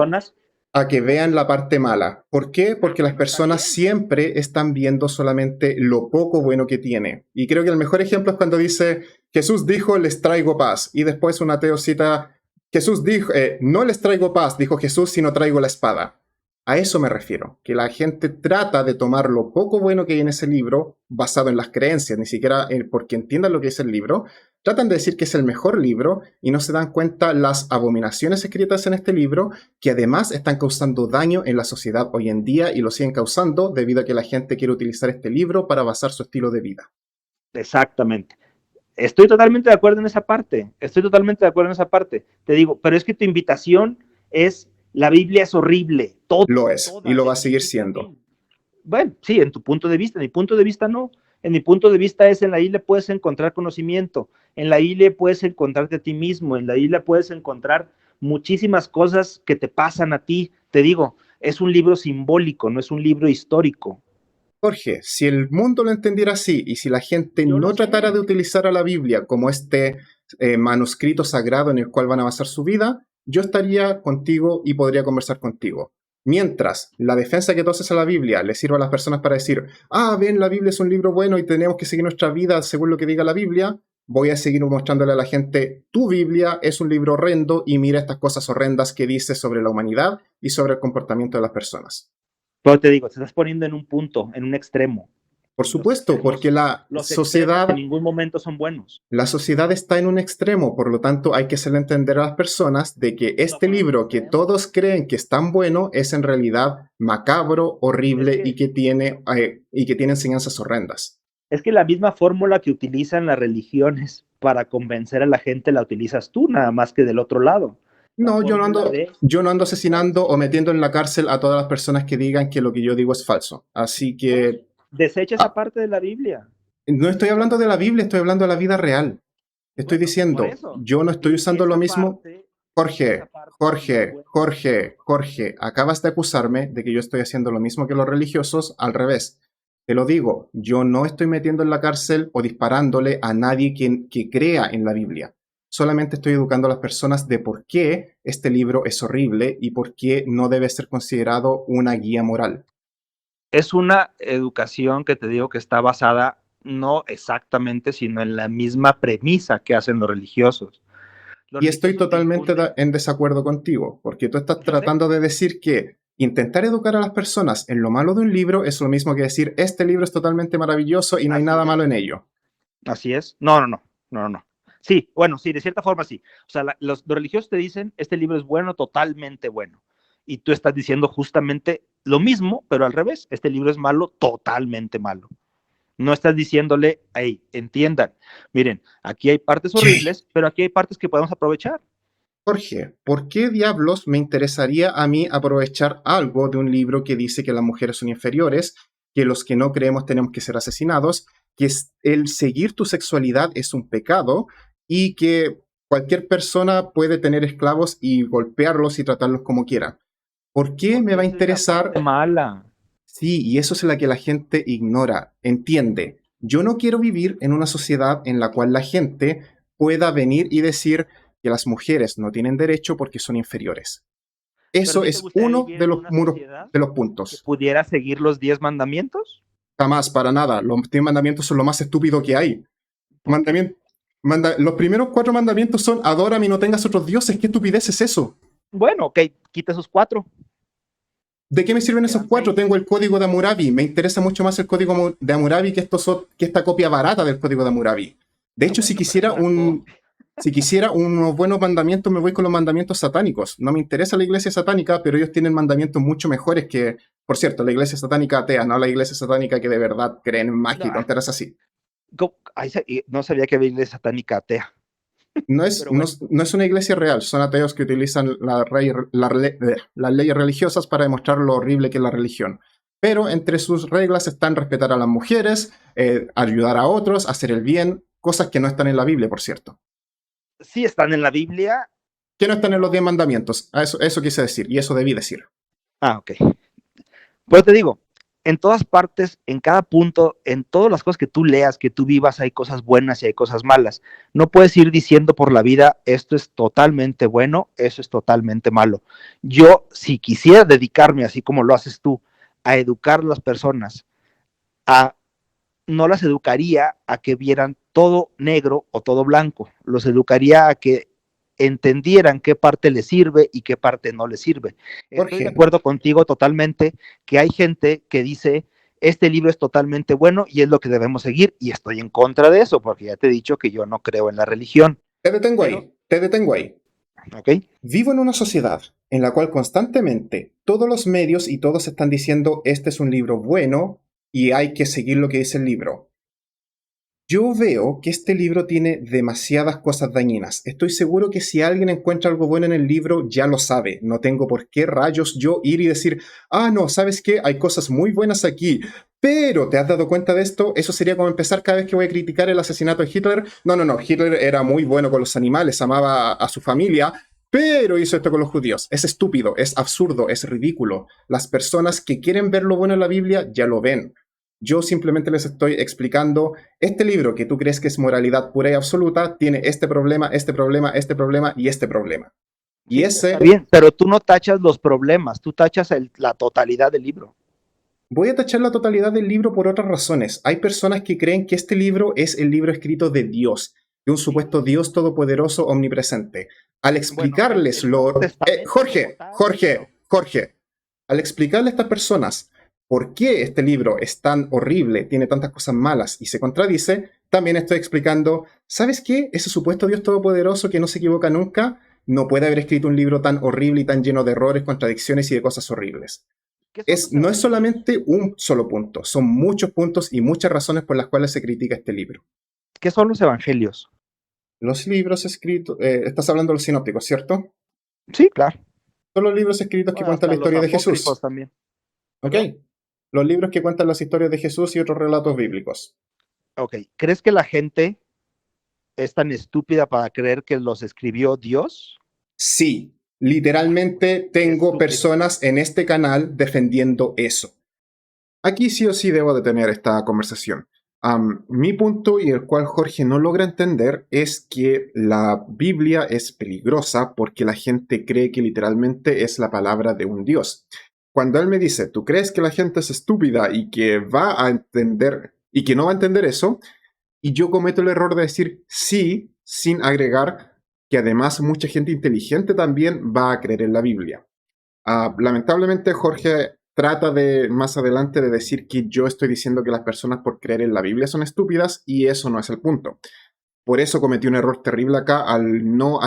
a que vean la parte mala. ¿Por qué? Porque las personas siempre están viendo solamente lo poco bueno que tiene. Y creo que el mejor ejemplo es cuando dice, Jesús dijo, les traigo paz. Y después un ateo cita, Jesús dijo, no les traigo paz, dijo Jesús, sino traigo la espada. A eso me refiero, que la gente trata de tomar lo poco bueno que hay en ese libro, basado en las creencias, ni siquiera porque entiendan lo que es el libro, tratan de decir que es el mejor libro y no se dan cuenta las abominaciones escritas en este libro, que además están causando daño en la sociedad hoy en día y lo siguen causando debido a que la gente quiere utilizar este libro para basar su estilo de vida. Exactamente. Estoy totalmente de acuerdo en esa parte, Te digo, pero es que tu invitación es... La Biblia es horrible. Lo es, y lo va a seguir siendo. Bueno, sí, en tu punto de vista. En mi punto de vista no. En mi punto de vista es en la Biblia puedes encontrar conocimiento. En la Biblia puedes encontrarte a ti mismo. En la Biblia puedes encontrar muchísimas cosas que te pasan a ti. Te digo, es un libro simbólico, no es un libro histórico. Jorge, si el mundo lo entendiera así y si la gente no tratara de utilizar a la Biblia como este manuscrito sagrado en el cual van a basar su vida, yo estaría contigo y podría conversar contigo. Mientras la defensa que tú haces a la Biblia le sirva a las personas para decir, ven, la Biblia es un libro bueno y tenemos que seguir nuestra vida según lo que diga la Biblia, voy a seguir mostrándole a la gente, tu Biblia es un libro horrendo y mira estas cosas horrendas que dice sobre la humanidad y sobre el comportamiento de las personas. Pero te digo, te estás poniendo en un punto, en un extremo. Por supuesto, porque Los extremos en ningún momento son buenos. la sociedad está en un extremo, por lo tanto hay que hacerle entender a las personas de que este libro que todos creen que es tan bueno es en realidad macabro, horrible y que tiene enseñanzas horrendas. Es que la misma fórmula que utilizan las religiones para convencer a la gente la utilizas tú, nada más que del otro lado. No, yo no ando asesinando o metiendo en la cárcel a todas las personas que digan que lo que yo digo es falso. Así que... Desecha esa parte de la Biblia. No estoy hablando de la Biblia, estoy hablando de la vida real. Estoy diciendo, yo no estoy usando lo mismo. Jorge, acabas de acusarme de que yo estoy haciendo lo mismo que los religiosos, al revés. Te lo digo, yo no estoy metiendo en la cárcel o disparándole a nadie que crea en la Biblia. Solamente estoy educando a las personas de por qué este libro es horrible y por qué no debe ser considerado una guía moral. Es una educación que te digo que está basada no exactamente, sino en la misma premisa que hacen los religiosos. Y estoy totalmente en desacuerdo contigo, porque tú estás tratando de decir que intentar educar a las personas en lo malo de un libro es lo mismo que decir, este libro es totalmente maravilloso y no hay nada malo en ello. Así es. No. Sí, bueno, sí, de cierta forma sí. O sea, los religiosos te dicen, este libro es bueno, totalmente bueno. Y tú estás diciendo justamente lo mismo, pero al revés. Este libro es malo, totalmente malo. No estás diciéndole, hey, entiendan, miren, aquí hay partes horribles, pero aquí hay partes que podemos aprovechar. Jorge, ¿por qué diablos me interesaría a mí aprovechar algo de un libro que dice que las mujeres son inferiores, que los que no creemos tenemos que ser asesinados, que el seguir tu sexualidad es un pecado y que cualquier persona puede tener esclavos y golpearlos y tratarlos como quiera? ¿Por qué me va a interesar? Mala. Sí, y eso es la que la gente ignora. Entiende, yo no quiero vivir en una sociedad en la cual la gente pueda venir y decir que las mujeres no tienen derecho porque son inferiores. Eso es uno de los puntos. ¿Pudiera seguir los 10 mandamientos? Jamás, para nada. Los 10 mandamientos son lo más estúpido que hay. Los primeros 4 mandamientos son adórame y no tengas otros dioses. ¿Qué estupidez es eso? Bueno, ok, quita esos 4. ¿De qué me sirven esos 4? Tengo el código de Hammurabi. Me interesa mucho más el código de Hammurabi que esta copia barata del código de Hammurabi. De hecho, si quisiera unos buenos mandamientos, me voy con los mandamientos satánicos. No me interesa la iglesia satánica, pero ellos tienen mandamientos mucho mejores que, por cierto, la iglesia satánica atea, no la iglesia satánica que de verdad creen en magia y tonteras así. No sabía que había iglesia satánica atea. No es una iglesia real, son ateos que utilizan las leyes religiosas para demostrar lo horrible que es la religión. Pero entre sus reglas están respetar a las mujeres, ayudar a otros, hacer el bien, cosas que no están en la Biblia, por cierto. Sí están en la Biblia. Que no están en los 10 mandamientos, eso quise decir, y eso debí decir. Ok. Pues te digo, en todas partes, en cada punto, en todas las cosas que tú leas, que tú vivas, hay cosas buenas y hay cosas malas. No puedes ir diciendo por la vida, esto es totalmente bueno, eso es totalmente malo. Yo, si quisiera dedicarme, así como lo haces tú, a educar a las personas, no las educaría a que vieran todo negro o todo blanco. Los educaría a que entendieran qué parte les sirve y qué parte no les sirve. Estoy de acuerdo contigo totalmente que hay gente que dice, este libro es totalmente bueno y es lo que debemos seguir, y estoy en contra de eso, porque ya te he dicho que yo no creo en la religión. Te detengo ahí. Okay. Vivo en una sociedad en la cual constantemente todos los medios y todos están diciendo, este es un libro bueno y hay que seguir lo que dice el libro. Yo veo que este libro tiene demasiadas cosas dañinas. Estoy seguro que si alguien encuentra algo bueno en el libro, ya lo sabe. No tengo por qué rayos yo ir y decir, no, ¿sabes qué? Hay cosas muy buenas aquí. Pero, ¿te has dado cuenta de esto? Eso sería como empezar cada vez que voy a criticar el asesinato de Hitler. No, Hitler era muy bueno con los animales, amaba a su familia, pero hizo esto con los judíos. Es estúpido, es absurdo, es ridículo. Las personas que quieren ver lo bueno en la Biblia, ya lo ven. Yo simplemente les estoy explicando, este libro que tú crees que es moralidad pura y absoluta, tiene este problema y este problema. Y ese... Está bien, pero tú no tachas los problemas, tú tachas la totalidad del libro. Voy a tachar la totalidad del libro por otras razones. Hay personas que creen que este libro es el libro escrito de Dios, de un supuesto Dios todopoderoso omnipresente. Al explicarles Jorge, al explicarle a estas personas por qué este libro es tan horrible, tiene tantas cosas malas y se contradice, también estoy explicando, ¿sabes qué? Ese supuesto Dios todopoderoso que no se equivoca nunca, no puede haber escrito un libro tan horrible y tan lleno de errores, contradicciones y de cosas horribles. ¿Qué son los No es evangelios? solamente un solo punto, son muchos puntos y muchas razones por las cuales se critica este libro. ¿Qué son los evangelios? Los libros escritos, estás hablando de los sinópticos, ¿cierto? Sí, claro. Son los libros escritos que Bueno, cuentan hasta la los historia de apócrifos Jesús. también. ¿Ok? ¿Perdón? Los libros que cuentan las historias de Jesús y otros relatos bíblicos. Ok, ¿crees que la gente es tan estúpida para creer que los escribió Dios? Sí, literalmente tengo Estúpido. personas en este canal defendiendo eso. Aquí sí o sí debo detener esta conversación. Mi punto y el cual Jorge no logra entender es que la Biblia es peligrosa porque la gente cree que literalmente es la palabra de un Dios. Cuando él me dice, ¿tú crees que la gente es estúpida y que va a entender y que no va a entender eso? Y yo cometo el error de decir sí, sin agregar que además mucha gente inteligente también va a creer en la Biblia. Lamentablemente Jorge trata de más adelante de decir que yo estoy diciendo que las personas por creer en la Biblia son estúpidas y eso no es el punto. Por eso cometí un error terrible acá al no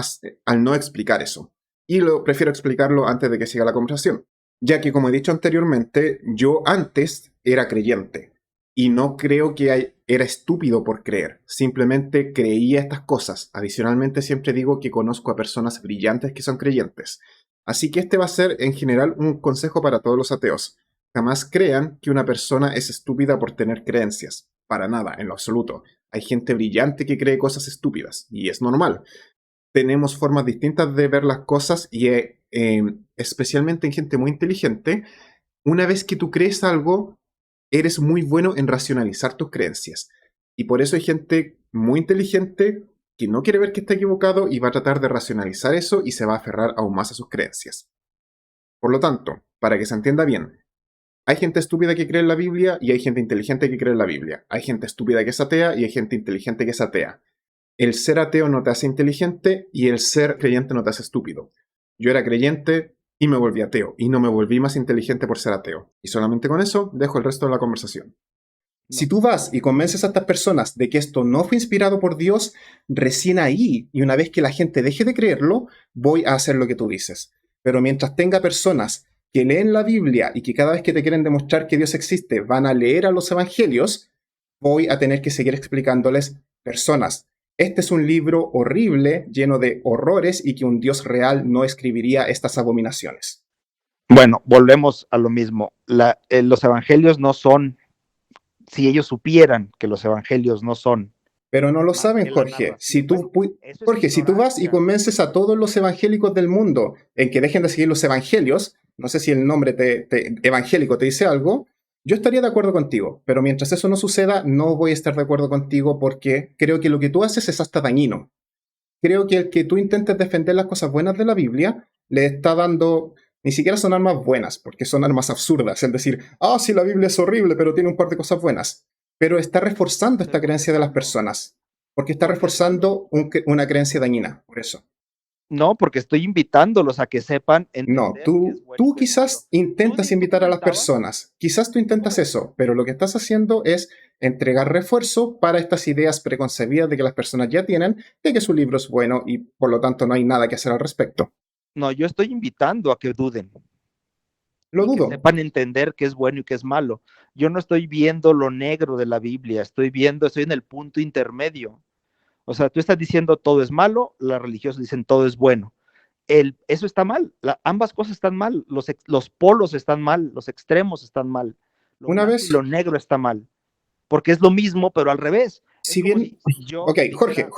explicar eso. Y prefiero explicarlo antes de que siga la conversación, ya que como he dicho anteriormente, yo antes era creyente y no creo que era estúpido por creer, simplemente creía estas cosas. Adicionalmente siempre digo que conozco a personas brillantes que son creyentes. Así que este va a ser en general un consejo para todos los ateos. Jamás crean que una persona es estúpida por tener creencias. Para nada, en lo absoluto. Hay gente brillante que cree cosas estúpidas y es normal. Tenemos formas distintas de ver las cosas y especialmente en gente muy inteligente, una vez que tú crees algo, eres muy bueno en racionalizar tus creencias. Y por eso hay gente muy inteligente que no quiere ver que está equivocado y va a tratar de racionalizar eso y se va a aferrar aún más a sus creencias. Por lo tanto, para que se entienda bien, hay gente estúpida que cree en la Biblia y hay gente inteligente que cree en la Biblia. Hay gente estúpida que es atea y hay gente inteligente que es atea. El ser ateo no te hace inteligente y el ser creyente no te hace estúpido. Yo era creyente y me volví ateo y no me volví más inteligente por ser ateo. Y solamente con eso dejo el resto de la conversación. Si tú vas y convences a estas personas de que esto no fue inspirado por Dios, recién ahí, y una vez que la gente deje de creerlo, voy a hacer lo que tú dices. Pero mientras tenga personas que leen la Biblia y que cada vez que te quieren demostrar que Dios existe van a leer a los evangelios, voy a tener que seguir explicándoles, personas, este es un libro horrible, lleno de horrores y que un Dios real no escribiría estas abominaciones. Bueno, volvemos a lo mismo. Los evangelios no son, si ellos supieran que los evangelios no son. Pero no lo saben, Jorge. Jorge, si tú vas y convences a todos los evangélicos del mundo en que dejen de seguir los evangelios, no sé si el nombre evangélico te dice algo, yo estaría de acuerdo contigo. Pero mientras eso no suceda, no voy a estar de acuerdo contigo porque creo que lo que tú haces es hasta dañino. Creo que el que tú intentes defender las cosas buenas de la Biblia le está dando, ni siquiera son armas buenas, porque son armas absurdas. Es decir, sí, la Biblia es horrible, pero tiene un par de cosas buenas. Pero está reforzando esta creencia de las personas, porque está reforzando una creencia dañina, por eso. No, porque estoy invitándolos a que sepan No, tú quizás intentas invitar a las personas, quizás tú intentas eso, pero lo que estás haciendo es entregar refuerzo para estas ideas preconcebidas de que las personas ya tienen, de que su libro es bueno y por lo tanto no hay nada que hacer al respecto. No, yo estoy invitando a que duden. Lo dudo. Que sepan entender qué es bueno y qué es malo. Yo no estoy viendo lo negro de la Biblia, estoy en el punto intermedio. O sea, tú estás diciendo todo es malo, los religiosos dicen todo es bueno. Eso está mal, ambas cosas están mal, los polos están mal, los extremos están mal, lo negro está mal, porque es lo mismo, pero al revés. Si bien, ok, Jorge,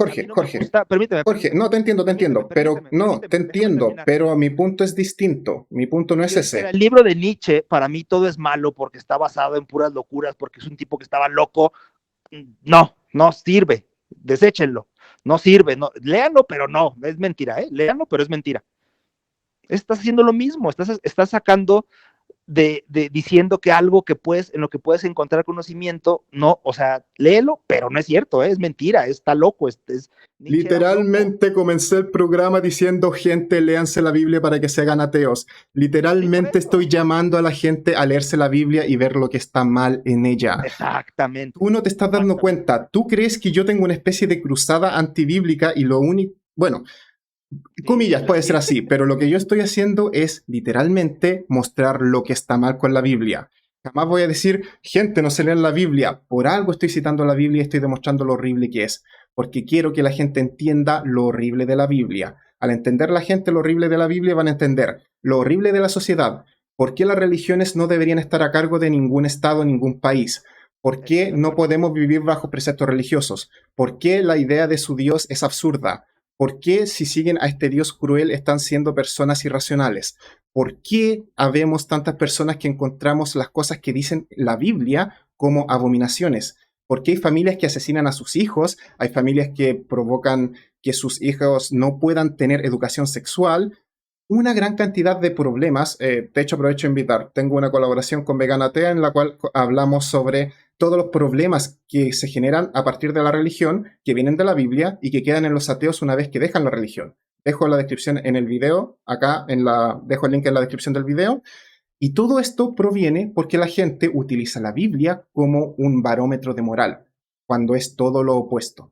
permíteme. Jorge, no, te entiendo, pero mi punto es distinto, mi punto no es ese. El libro de Nietzsche, para mí todo es malo porque está basado en puras locuras, porque es un tipo que estaba loco, no sirve, deséchenlo. No sirve, no, léanlo, pero no, es mentira, léanlo, pero es mentira. Estás haciendo lo mismo, estás sacando diciendo que algo que puedes, en lo que puedes encontrar conocimiento, no, o sea, léelo, pero no es cierto, es mentira, está loco, Nietzsche era un loco. Literalmente comencé el programa diciendo, gente, léanse la Biblia para que se hagan ateos. Literalmente estoy llamando a la gente a leerse la Biblia y ver lo que está mal en ella. Exactamente. Tú no te estás dando cuenta. ¿Tú crees que yo tengo una especie de cruzada antibíblica y lo único... Bueno, comillas, puede ser así, pero lo que yo estoy haciendo es literalmente mostrar lo que está mal con la Biblia. Jamás voy a decir, gente, no se lean la Biblia. Por algo estoy citando la Biblia y estoy demostrando lo horrible que es. Porque quiero que la gente entienda lo horrible de la Biblia. Al entender la gente lo horrible de la Biblia, van a entender lo horrible de la sociedad. ¿Por qué las religiones no deberían estar a cargo de ningún estado, ningún país? ¿Por qué no podemos vivir bajo preceptos religiosos? ¿Por qué la idea de su Dios es absurda? ¿Por qué si siguen a este Dios cruel están siendo personas irracionales? ¿Por qué habemos tantas personas que encontramos las cosas que dicen la Biblia como abominaciones? ¿Por qué hay familias que asesinan a sus hijos? Hay familias que provocan que sus hijos no puedan tener educación sexual. Una gran cantidad de problemas. De hecho, aprovecho de invitar. Tengo una colaboración con Veganatea en la cual hablamos sobre todos los problemas que se generan a partir de la religión, que vienen de la Biblia y que quedan en los ateos una vez que dejan la religión. Dejo la descripción en el video, acá dejo el link en la descripción del video. Y todo esto proviene porque la gente utiliza la Biblia como un barómetro de moral, cuando es todo lo opuesto.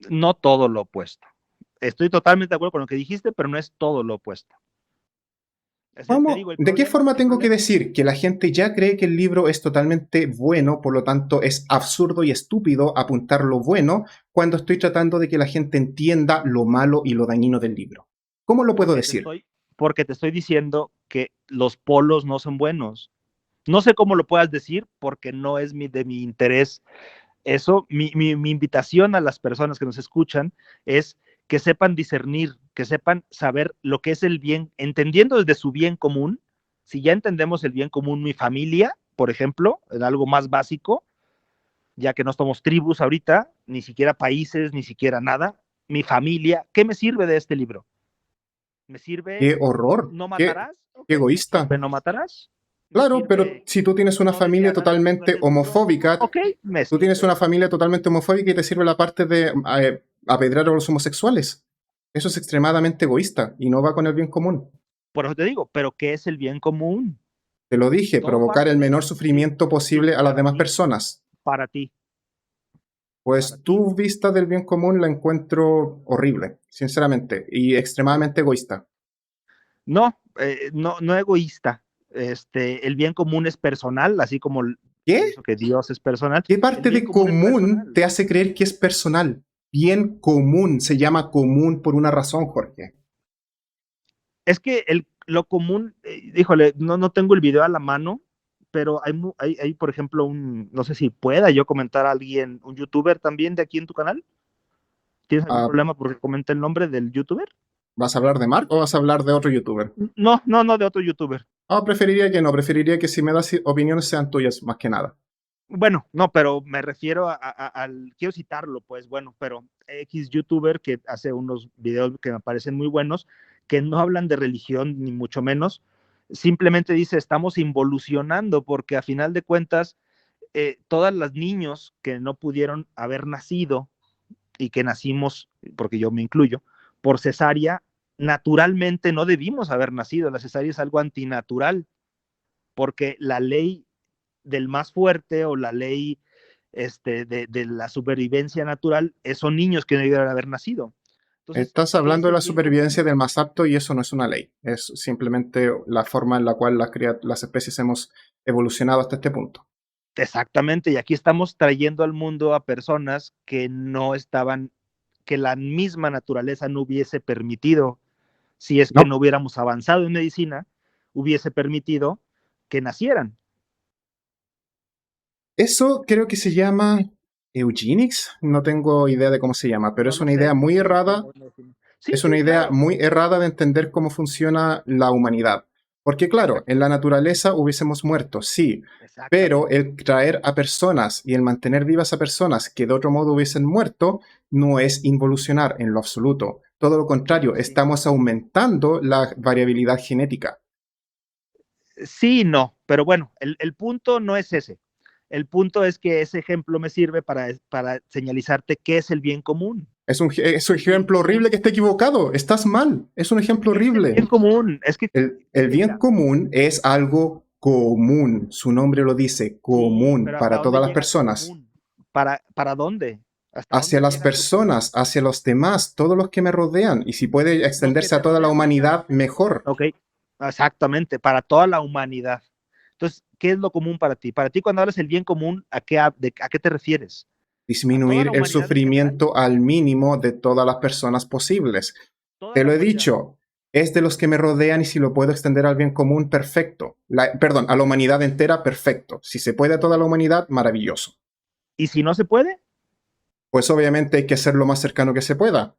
No todo lo opuesto. Estoy totalmente de acuerdo con lo que dijiste, pero no es todo lo opuesto. ¿De qué forma tengo que decir que la gente ya cree que el libro es totalmente bueno, por lo tanto es absurdo y estúpido apuntar lo bueno cuando estoy tratando de que la gente entienda lo malo y lo dañino del libro? ¿Cómo lo puedo decir? Porque te estoy diciendo que los polos no son buenos. No sé cómo lo puedas decir porque no es de mi interés. Eso, mi invitación a las personas que nos escuchan es que sepan discernir, que sepan saber lo que es el bien, entendiendo desde su bien común. Si ya entendemos el bien común, mi familia, por ejemplo, en algo más básico, ya que no somos tribus ahorita, ni siquiera países, ni siquiera nada, mi familia, ¿qué me sirve de este libro? ¿Me sirve? ¡Qué horror! ¿No matarás? ¡Qué egoísta! ¿No matarás? Claro, pero si tú tienes una familia totalmente homofóbica, tú tienes una familia totalmente homofóbica y te sirve la parte de apedrear a los homosexuales. Eso es extremadamente egoísta y no va con el bien común. Por eso te digo, ¿pero qué es el bien común? Te lo dije, provocar el menor sufrimiento posible a las demás personas. Para ti. Pues tu vista del bien común la encuentro horrible, sinceramente, y extremadamente egoísta. No, no egoísta. El bien común es personal, así como ¿Qué? Que Dios es personal. ¿Qué parte de común te hace creer que es personal? Bien común, se llama común por una razón, Jorge. Es que lo común, híjole, no tengo el video a la mano, pero hay, por ejemplo, no sé si pueda yo comentar a alguien, un youtuber también de aquí en tu canal. ¿Tienes algún problema porque comenta el nombre del youtuber? ¿Vas a hablar de Mark o vas a hablar de otro youtuber? No, de otro youtuber. Preferiría que no, preferiría que si me das opiniones sean tuyas más que nada. Bueno, no, pero me refiero al, quiero citarlo, pues bueno, pero X youtuber que hace unos videos que me parecen muy buenos, que no hablan de religión ni mucho menos, simplemente dice, estamos involucionando porque a final de cuentas, todas las niños que no pudieron haber nacido y que nacimos, porque yo me incluyo, por cesárea, naturalmente no debimos haber nacido. La cesárea es algo antinatural, porque la ley del más fuerte o la ley de la supervivencia natural son niños que no debieron haber nacido. Entonces, estás hablando de la supervivencia del más apto y eso no es una ley. Es simplemente la forma en la cual las especies hemos evolucionado hasta este punto. Exactamente, y aquí estamos trayendo al mundo a personas que no estaban, que la misma naturaleza no hubiese permitido, si es que no hubiéramos avanzado en medicina, hubiese permitido que nacieran. Eso creo que se llama eugenics, no tengo idea de cómo se llama, pero es una idea muy errada. Es una idea muy errada de entender cómo funciona la humanidad. Porque claro, en la naturaleza hubiésemos muerto, sí, pero el traer a personas y el mantener vivas a personas que de otro modo hubiesen muerto no es involucionar en lo absoluto. Todo lo contrario, estamos aumentando la variabilidad genética. Sí y no, pero bueno, el punto no es ese. El punto es que ese ejemplo me sirve para señalizarte qué es el bien común. Es un ejemplo horrible que está equivocado. Estás mal. Es un ejemplo ¿Qué es el bien horrible. común? Es que El bien mira, común es algo común. Su nombre lo dice, sí, común pero ¿hasta para dónde todas las llega lo personas. común? ¿Para dónde? ¿Hasta Hacia dónde las llega lo común? personas, hacia los demás, todos los que me rodean. Y si puede Los que extenderse a te toda la rodean no humanidad, solamente. mejor. Ok, exactamente, para toda la humanidad. Entonces, ¿qué es lo común para ti? Para ti, cuando hablas del bien común, ¿a qué te refieres? ¿A toda Disminuir la el humanidad en general? sufrimiento al mínimo de todas las personas posibles. Toda Te la lo he humanidad. dicho, es de los que me rodean y si lo puedo extender al bien común, perfecto. Perdón, a la humanidad entera, perfecto. Si se puede a toda la humanidad, maravilloso. ¿Y si no se puede? Pues obviamente hay que ser lo más cercano que se pueda.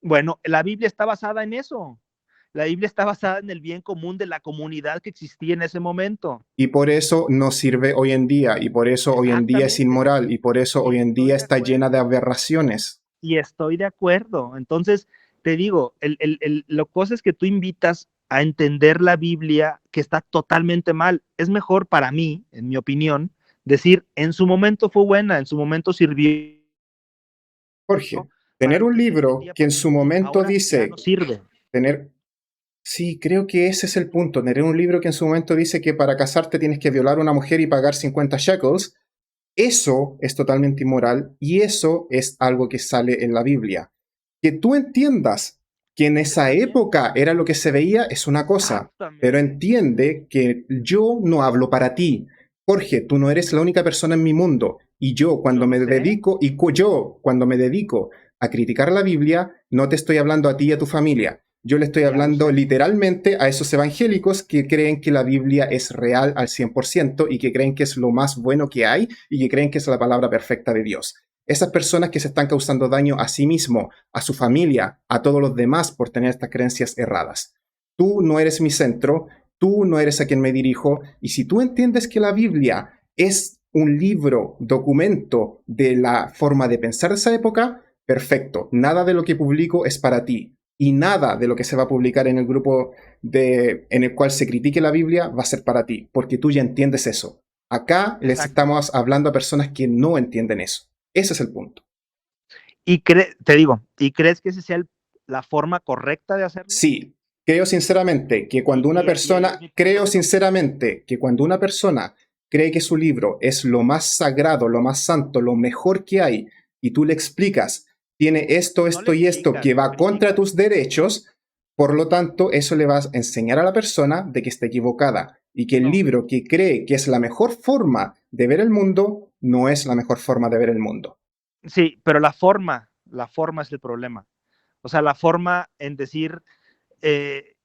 Bueno, la Biblia está basada en eso. La Biblia está basada en el bien común de la comunidad que existía en ese momento. Y por eso no sirve hoy en día, y por eso hoy en día es Exactamente. inmoral, y por eso Y hoy en estoy día de está llena de acuerdo. aberraciones. Y estoy de acuerdo. Entonces, te digo, lo cosa es que tú invitas a entender la Biblia que está totalmente mal. Es mejor para mí, en mi opinión, decir, en su momento fue buena, en su momento sirvió Jorge, para tener lo un que se libro entendía que por en bien su común. momento Ahora ya dice, no sirve. tener, sí, creo que ese es el punto, tener un libro que en su momento dice que para casarte tienes que violar a una mujer y pagar 50 shekels, eso es totalmente inmoral y eso es algo que sale en la Biblia. Que tú entiendas que en esa Está bien. época era lo que se veía es una cosa, pero Exactamente. entiende que yo no hablo para ti. Jorge, tú no eres la única persona en mi mundo y yo Yo cuando lo me sé. dedico yo cuando me dedico a criticar la Biblia, no te estoy hablando a ti y a tu familia. Yo le estoy Ya lo hablando sé. literalmente a esos evangélicos que creen que la Biblia es real al 100% y que creen que es lo más bueno que hay y que creen que es la palabra perfecta de Dios. Esas personas que se están causando daño a sí mismo, a su familia, a todos los demás por tener estas creencias erradas. Tú no eres mi centro, tú no eres a quien me dirijo, y si tú entiendes que la Biblia es un libro, documento de la forma de pensar de esa época, perfecto. Nada de lo que publico es para ti. Y nada de lo que se va a publicar en el grupo en el cual se critique la Biblia va a ser para ti, porque tú ya entiendes eso. Acá les Exacto. estamos hablando a personas que no entienden eso. Ese es el punto. Y te digo, ¿y crees que esa sea la forma correcta de hacerlo? Sí, creo sinceramente que cuando una Y ahí es persona, mi punto creo menos. sinceramente que cuando una persona cree que su libro es lo más sagrado, lo más santo, lo mejor que hay, y tú le explicas, tiene esto, No le esto y esto explicas, que lo va contra criticas. tus derechos, por lo tanto, eso le va a enseñar a la persona de que está equivocada y que el No, libro que cree que es la mejor forma de ver el mundo no es la mejor forma de ver el mundo. sí, pero la forma es el problema. O sea, la forma en decir, eh,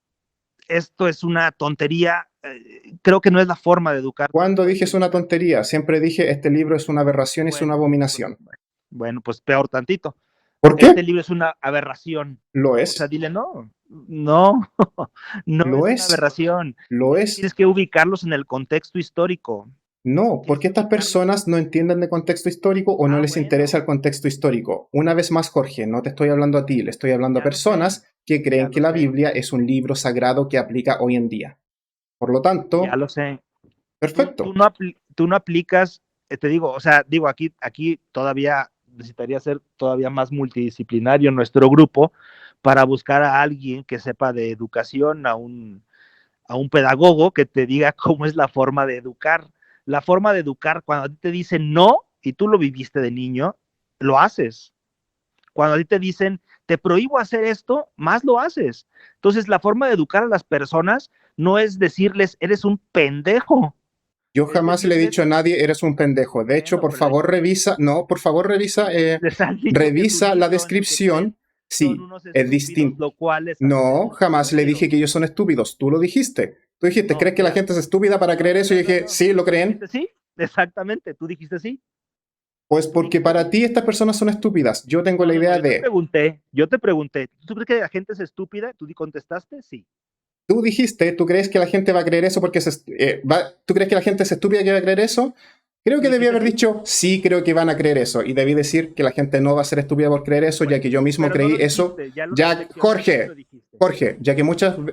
esto es una tontería, creo que no es la forma de educar, Cuando tampoco hay dije que es una educar. tontería, siempre dije este libro es una aberración, es una Bueno, pues, abominación. bueno, pues peor tantito. ¿Por Este qué? libro es una aberración. Lo O sea, es, dile no, no, no lo es una es, aberración. lo Es que es. tienes que ubicarlos en el contexto histórico. No, Tienes porque que estas ubicarlos. personas no entienden de contexto histórico o no les interesa Bueno, el contexto histórico. Una vez más, Jorge, no te estoy hablando a ti, le estoy hablando a ya lo sé, personas que ya creen que lo la sé, Biblia es un libro sagrado que aplica hoy en día. Por lo ya tanto, lo sé. Tú perfecto. no, tú no aplicas, te digo, o sea, digo, aquí todavía necesitaría ser todavía más multidisciplinario nuestro grupo para buscar a alguien que sepa de educación, a un pedagogo que te diga cómo es la forma de educar. La forma de educar, cuando a ti te dicen no y tú lo viviste de niño, lo haces. Cuando a ti te dicen, te prohíbo hacer esto, más lo haces. Entonces, la forma de educar a las personas no es decirles, eres un pendejo, Yo es jamás le he decirles, dicho a nadie, eres un pendejo. De hecho, bueno, por pues favor, revisa, no, por favor, les has dicho que su revisa la libro en el que creen descripción. son Sí, unos es estúpidos, distinto. lo cual les hace ser No, unos jamás le dije que groseros. ellos son estúpidos. Tú lo dijiste. Tú dijiste, No, ¿crees que la mira, gente es estúpida para no, creer no, eso? Y no, no, dije, no. sí, lo Tú dijiste creen. sí, exactamente, tú dijiste sí, Pues tú porque dijiste para sí. ti estas personas son estúpidas. Yo tengo No, la no, no, idea de, yo te pregunté, ¿tú crees que la gente es estúpida? ¿Tú contestaste? Sí. tú dijiste, ¿tú crees que la gente va a creer eso porque ¿tú crees que la gente es estúpida que va a creer eso? Creo ¿Tú que debí dijiste haber sí? dicho, sí, creo que van a creer eso. Y debí decir que la gente no va a ser estúpida por creer eso, ya Bueno, que yo mismo pero no creí lo eso. dijiste, ya lo Ya, reflexionaste y lo Jorge, dijiste. Jorge, ya que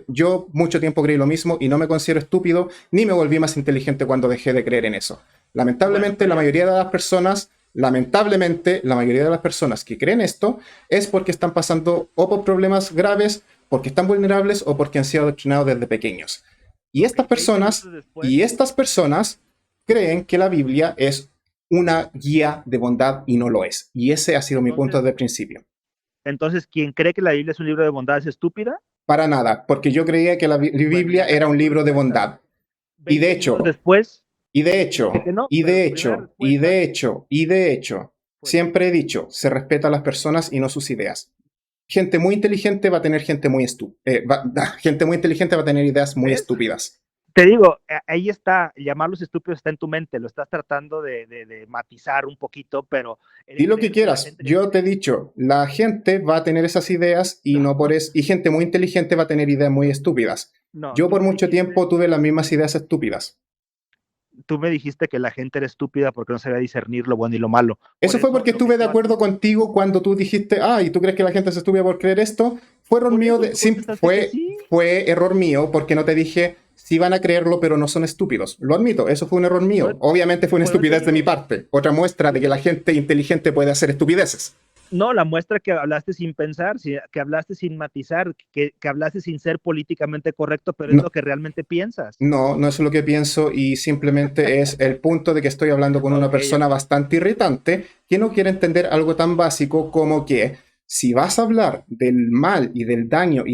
yo mucho tiempo creí lo mismo y no me considero estúpido, ni me volví más inteligente cuando dejé de creer en eso. Lamentablemente, la mayoría de las personas, lamentablemente, la mayoría de las personas que creen esto es porque están pasando o por problemas graves, porque están vulnerables o porque han sido adoctrinados desde pequeños. Y estas personas, y estas personas creen que la Biblia es una guía de bondad y no lo es. Y ese ha sido mi punto desde el principio. Entonces, ¿quien cree que la Biblia es un libro de bondad es estúpida? Para nada, porque yo creía que la Biblia era un libro de bondad. Y de hecho, después, y de hecho, no, y de pero hecho, y de hecho, y de hecho, siempre he dicho, se respeta a las personas y no sus ideas. Gente muy inteligente va a tener gente muy gente muy inteligente va a tener ideas muy estúpidas. Te digo, ahí está, llamarlos estúpidos está en tu mente, lo estás tratando de matizar un poquito, pero... Di lo que quieras, yo te he dicho, la gente va a tener esas ideas y no por eso, y gente muy inteligente va a tener ideas muy estúpidas. No, yo por mucho tiempo tuve las mismas ideas estúpidas. Tú me dijiste que la gente era estúpida porque no sabía discernir lo bueno y lo malo. Eso fue porque estuve de acuerdo contigo cuando tú dijiste, ¿y tú crees que la gente es estúpida por creer esto? Fue error mío, fue error mío porque no te dije si van a creerlo, pero no son estúpidos. Lo admito, eso fue un error mío. Obviamente fue una estupidez de mi parte. Otra muestra de que la gente inteligente puede hacer estupideces. No, la muestra que hablaste sin pensar, que hablaste sin matizar, que hablaste sin ser políticamente correcto, pero es lo que realmente piensas. No, no es lo que pienso y simplemente es el punto de que estoy hablando con una persona bastante irritante que no quiere entender algo tan básico como que si vas a hablar del mal y del daño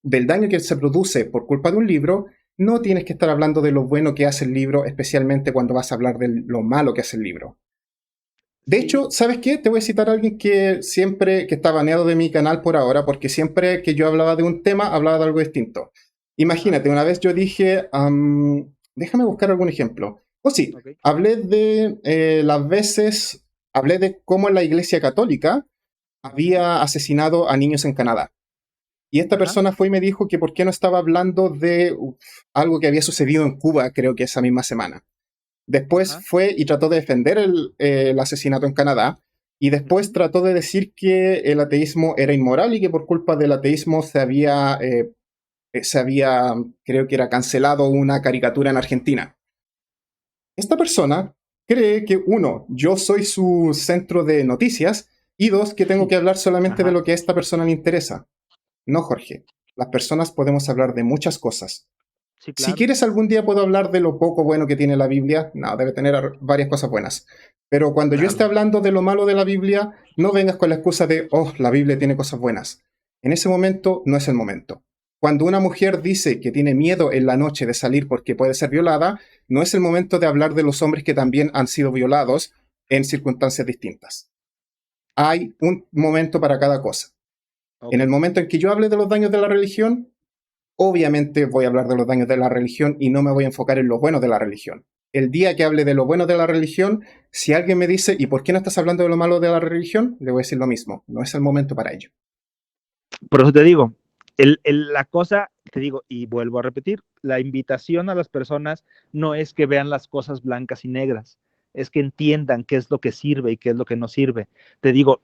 del daño que se produce por culpa de un libro, no tienes que estar hablando de lo bueno que hace el libro, especialmente cuando vas a hablar de lo malo que hace el libro. De hecho, ¿sabes qué? Te voy a citar a alguien que está baneado de mi canal por ahora, porque siempre que yo hablaba de un tema, hablaba de algo distinto. Imagínate, una vez yo dije, déjame buscar algún ejemplo. Sí, hablé hablé de cómo la Iglesia Católica había asesinado a niños en Canadá. Y esta persona fue y me dijo que por qué no estaba hablando de algo que había sucedido en Cuba, creo que esa misma semana. Después fue y trató de defender el asesinato en Canadá. Y después trató de decir que el ateísmo era inmoral y que por culpa del ateísmo se había, creo que era cancelado una caricatura en Argentina. Esta persona cree que, uno, yo soy su centro de noticias y dos, que tengo que hablar solamente de lo que a esta persona le interesa. No, Jorge. Las personas podemos hablar de muchas cosas. Sí, claro. Si quieres, algún día puedo hablar de lo poco bueno que tiene la Biblia. No, debe tener varias cosas buenas. Pero cuando yo esté hablando de lo malo de la Biblia, no vengas con la excusa de, la Biblia tiene cosas buenas. En ese momento no es el momento. Cuando una mujer dice que tiene miedo en la noche de salir porque puede ser violada, no es el momento de hablar de los hombres que también han sido violados en circunstancias distintas. Hay un momento para cada cosa. En el momento en que yo hable de los daños de la religión, obviamente voy a hablar de los daños de la religión y no me voy a enfocar en lo bueno de la religión. El día que hable de lo bueno de la religión, si alguien me dice, ¿y por qué no estás hablando de lo malo de la religión? Le voy a decir lo mismo. No es el momento para ello. Por eso te digo, la cosa, te digo, y vuelvo a repetir, la invitación a las personas no es que vean las cosas blancas y negras, es que entiendan qué es lo que sirve y qué es lo que no sirve. Te digo,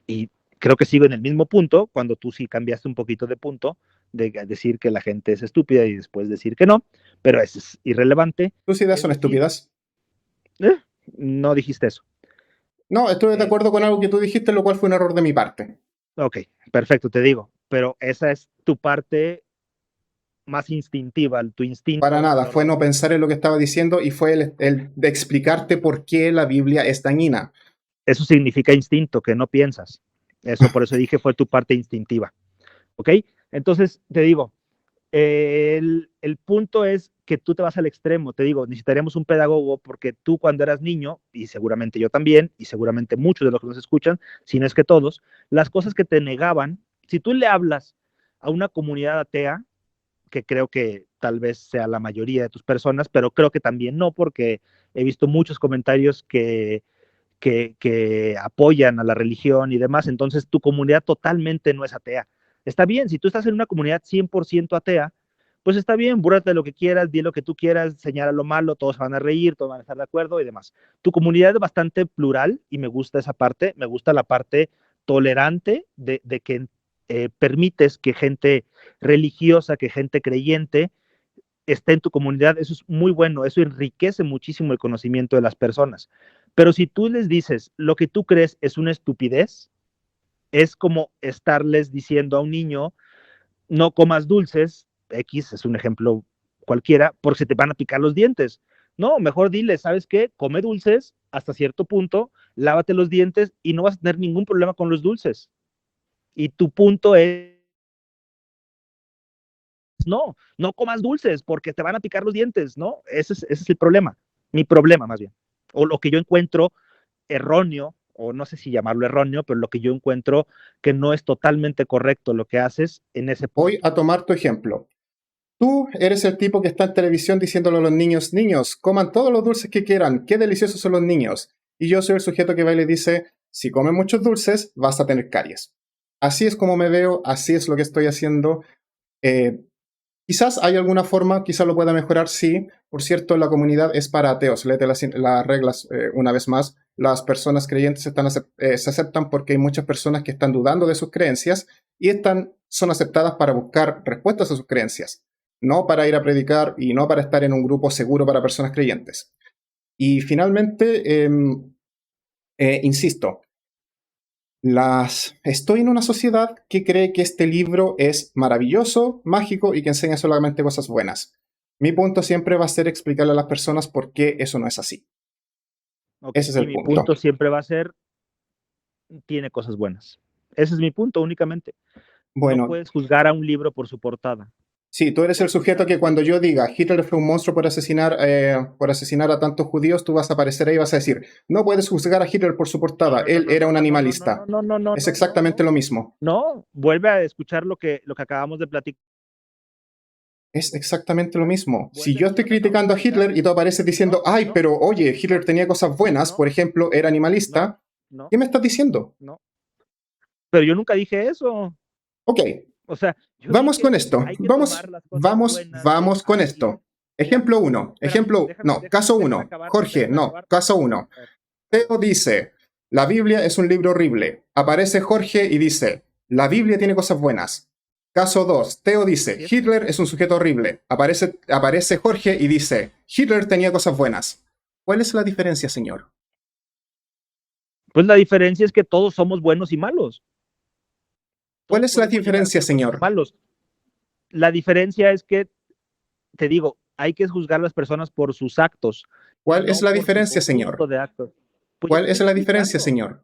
y creo que sigo en el mismo punto, cuando tú sí cambiaste un poquito de punto, de decir que la gente es estúpida y después decir que no, pero eso es irrelevante. ¿Tus ideas son estúpidas? No dijiste eso. No, estoy de acuerdo con algo que tú dijiste, lo cual fue un error de mi parte. Ok, perfecto, te digo, pero esa es tu parte más instintiva, tu instinto. Para nada, fue no pensar en lo que estaba diciendo y fue el de explicarte por qué la Biblia es dañina. Eso significa instinto, que no piensas. Eso, por eso dije, fue tu parte instintiva. ¿Ok? Entonces, te digo, el punto es que tú te vas al extremo. Te digo, necesitaríamos un pedagogo porque tú cuando eras niño, y seguramente yo también, y seguramente muchos de los que nos escuchan, si no es que todos, las cosas que te negaban, si tú le hablas a una comunidad atea, que creo que tal vez sea la mayoría de tus personas, pero creo que también no, porque he visto muchos comentarios que apoyan a la religión y demás, entonces tu comunidad totalmente no es atea. Está bien, si tú estás en una comunidad 100% atea, pues está bien, búrrate de lo que quieras, di lo que tú quieras, señala lo malo, todos van a reír, todos van a estar de acuerdo y demás. Tu comunidad es bastante plural y me gusta esa parte, me gusta la parte tolerante de que permites que gente religiosa, que gente creyente esté en tu comunidad, eso es muy bueno, eso enriquece muchísimo el conocimiento de las personas. Pero si tú les dices lo que tú crees es una estupidez, es como estarles diciendo a un niño, no comas dulces, X es un ejemplo cualquiera, porque se te van a picar los dientes. No, mejor dile, ¿sabes qué? Come dulces hasta cierto punto, lávate los dientes y no vas a tener ningún problema con los dulces. Y tu punto es, no comas dulces porque te van a picar los dientes, ¿no? Ese es el problema, mi problema más bien. O lo que yo encuentro erróneo, o no sé si llamarlo erróneo, pero lo que yo encuentro que no es totalmente correcto lo que haces en ese punto. Voy a tomar tu ejemplo. Tú eres el tipo que está en televisión diciéndole a los niños, niños, coman todos los dulces que quieran, qué deliciosos son los niños. Y yo soy el sujeto que va y le dice, si comes muchos dulces, vas a tener caries. Así es como me veo, así es lo que estoy haciendo. Quizás hay alguna forma, quizás lo pueda mejorar, sí. Por cierto, la comunidad es para ateos. Léete las reglas una vez más. Las personas creyentes se aceptan porque hay muchas personas que están dudando de sus creencias y son aceptadas para buscar respuestas a sus creencias, no para ir a predicar y no para estar en un grupo seguro para personas creyentes. Y finalmente, insisto, estoy en una sociedad que cree que este libro es maravilloso, mágico y que enseña solamente cosas buenas. Mi punto siempre va a ser explicarle a las personas por qué eso no es así. Okay. Ese es el punto. Mi punto siempre va a ser, tiene cosas buenas. Ese es mi punto únicamente. Bueno, no puedes juzgar a un libro por su portada. Sí, tú eres el sujeto que cuando yo diga Hitler fue un monstruo por asesinar a tantos judíos, tú vas a aparecer ahí y vas a decir, no puedes juzgar a Hitler por su portada, él era un animalista. No. Es exactamente lo mismo. No, vuelve a escuchar lo que acabamos de platicar. Es exactamente lo mismo. Si yo estoy criticando a Hitler y tú apareces diciendo, ay, pero oye, Hitler tenía cosas buenas, por ejemplo, era animalista, ¿qué me estás diciendo? No. Pero yo nunca dije eso. Ok. O sea, vamos con esto. Vamos con esto. Ejemplo 1. Caso 1. Jorge, no, caso 1. Teo dice, la Biblia es un libro horrible. Aparece Jorge y dice, la Biblia tiene cosas buenas. Caso 2. Teo dice, Hitler es un sujeto horrible. Aparece Jorge y dice, Hitler tenía cosas buenas. ¿Cuál es la diferencia, señor? Pues la diferencia es que todos somos buenos y malos. ¿Cuál es la diferencia, señor? Malos. La diferencia es que, te digo, hay que juzgar a las personas por sus actos. ¿Cuál es la diferencia, señor? ¿Cuál es la diferencia, señor?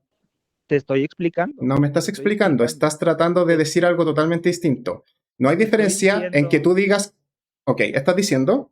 Te estoy explicando. No me estás explicando, estás tratando de decir algo totalmente distinto. No hay diferencia en que tú digas, ok, ¿estás diciendo?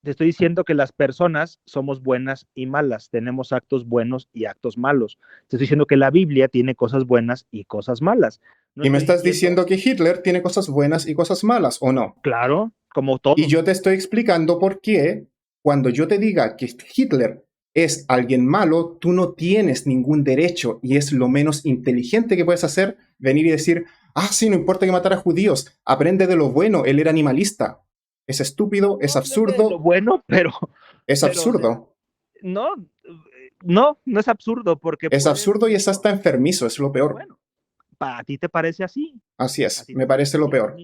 Te estoy diciendo que las personas somos buenas y malas, tenemos actos buenos y actos malos. Te estoy diciendo que la Biblia tiene cosas buenas y cosas malas. No, y me estás diciendo que Hitler tiene cosas buenas y cosas malas, ¿o no? Claro, como todo. Y yo te estoy explicando por qué cuando yo te diga que Hitler es alguien malo, tú no tienes ningún derecho y es lo menos inteligente que puedes hacer venir y decir, sí, no importa que matara a judíos, aprende de lo bueno, él era animalista. Es estúpido, es absurdo. De lo bueno, pero... Es absurdo. No es absurdo porque... Es absurdo y es hasta enfermizo, es lo peor. Bueno, ¿para ti te parece así? Así es, me parece lo peor.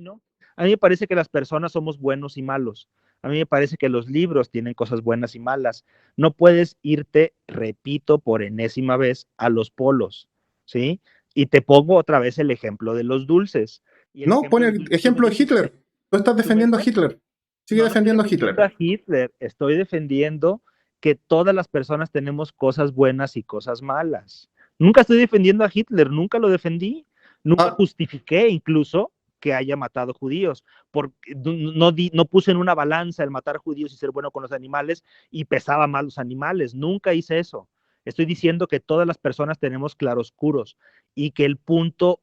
A mí me parece que las personas somos buenos y malos. A mí me parece que los libros tienen cosas buenas y malas. No puedes irte, repito, por enésima vez, a los polos, ¿sí? Y te pongo otra vez el ejemplo de los dulces. No, pon el ejemplo de Hitler. Tú estás defendiendo a Hitler. Sigue defendiendo a Hitler. Estoy defendiendo que todas las personas tenemos cosas buenas y cosas malas. Nunca estoy defendiendo a Hitler, nunca lo defendí. Nunca justifiqué incluso que haya matado judíos, porque no puse en una balanza el matar judíos y ser bueno con los animales y pesaba mal los animales, nunca hice eso. Estoy diciendo que todas las personas tenemos claroscuros y que el punto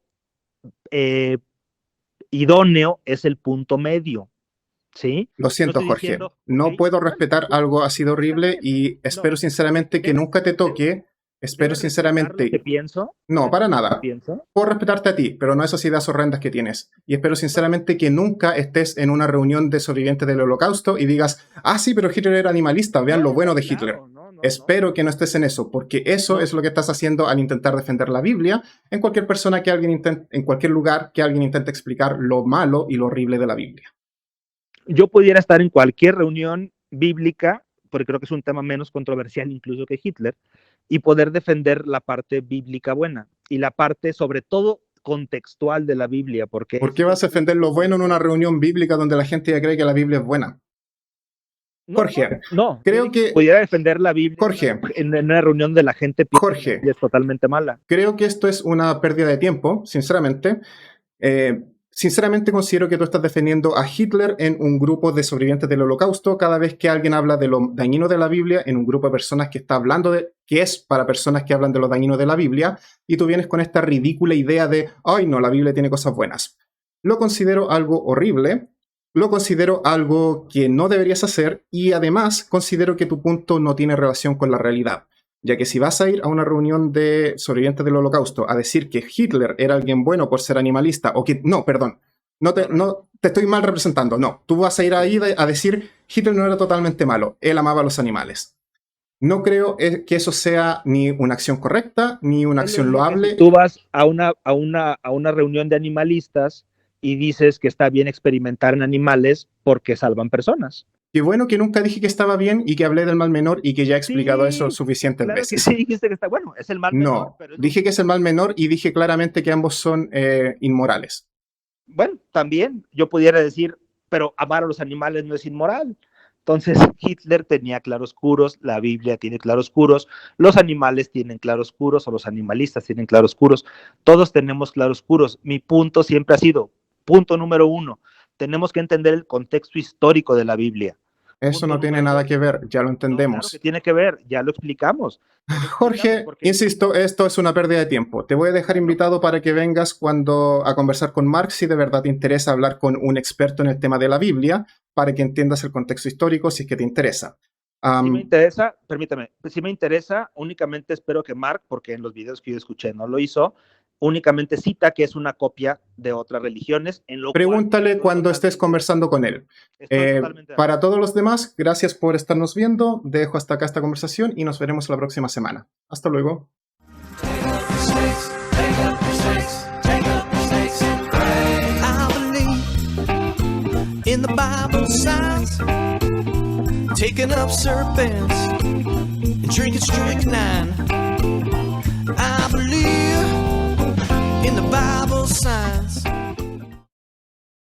idóneo es el punto medio, ¿sí? Lo siento, Jorge, no puedo respetar algo así de horrible y espero sinceramente que nunca te toque. Espero sinceramente... ¿Qué pienso? No, para nada. Puedo respetarte a ti, pero no esas ideas horrendas que tienes. Y espero sinceramente que nunca estés en una reunión de sobrevivientes del Holocausto y digas, sí, pero Hitler era animalista, vean lo bueno de Hitler. Espero que no estés en eso, porque eso es lo que estás haciendo al intentar defender la Biblia en cualquier persona que alguien intente, en cualquier lugar que alguien intente explicar lo malo y lo horrible de la Biblia. Yo pudiera estar en cualquier reunión bíblica, porque creo que es un tema menos controversial incluso que Hitler, y poder defender la parte bíblica buena y la parte sobre todo contextual de la Biblia. Porque ¿Por qué vas a defender lo bueno en una reunión bíblica donde la gente ya cree que la Biblia es buena? Jorge, creo que pudiera defender la Biblia Jorge, en una reunión de la gente Jorge, es totalmente mala. Creo que esto es una pérdida de tiempo, sinceramente. Sinceramente considero que tú estás defendiendo a Hitler en un grupo de sobrevivientes del Holocausto cada vez que alguien habla de lo dañino de la Biblia en un grupo de personas que está hablando de que es para personas que hablan de lo dañino de la Biblia, y tú vienes con esta ridícula idea de ¡ay no, la Biblia tiene cosas buenas! Lo considero algo horrible, lo considero algo que no deberías hacer, y además considero que tu punto no tiene relación con la realidad. Ya que si vas a ir a una reunión de sobrevivientes del Holocausto a decir que Hitler era alguien bueno por ser animalista, o que, no, perdón, no te estoy mal representando, no, tú vas a ir ahí a decir Hitler no era totalmente malo, él amaba a los animales. No creo que eso sea ni una acción correcta, ni una acción loable. Si tú vas a una reunión de animalistas y dices que está bien experimentar en animales porque salvan personas. Qué bueno que nunca dije que estaba bien y que hablé del mal menor y que ya he explicado eso suficientes veces. Sí, dijiste que está bueno, es el mal menor. No, pero dije que es el mal menor y dije claramente que ambos son inmorales. Bueno, también yo pudiera decir, pero amar a los animales no es inmoral. Entonces, Hitler tenía claroscuros, la Biblia tiene claroscuros, los animales tienen claroscuros, o los animalistas tienen claroscuros, todos tenemos claroscuros. Mi punto siempre ha sido, punto número 1, tenemos que entender el contexto histórico de la Biblia. Eso no tiene nada que ver, ya lo entendemos. No, claro que tiene que ver, ya lo explicamos. Jorge, insisto, esto es una pérdida de tiempo. Te voy a dejar invitado para que vengas a conversar con Mark si de verdad te interesa hablar con un experto en el tema de la Biblia, para que entiendas el contexto histórico si es que te interesa. Si me interesa, permítame, si me interesa, únicamente espero que Mark, porque en los videos que yo escuché no lo hizo, únicamente cita que es una copia de otras religiones. Pregúntale cuando estés conversando con él. Para todos los demás, gracias por estarnos viendo. Dejo hasta acá esta conversación y nos veremos la próxima semana. Hasta luego. In the Bible signs, taking up serpents and drinking strychnine. I believe in the Bible signs.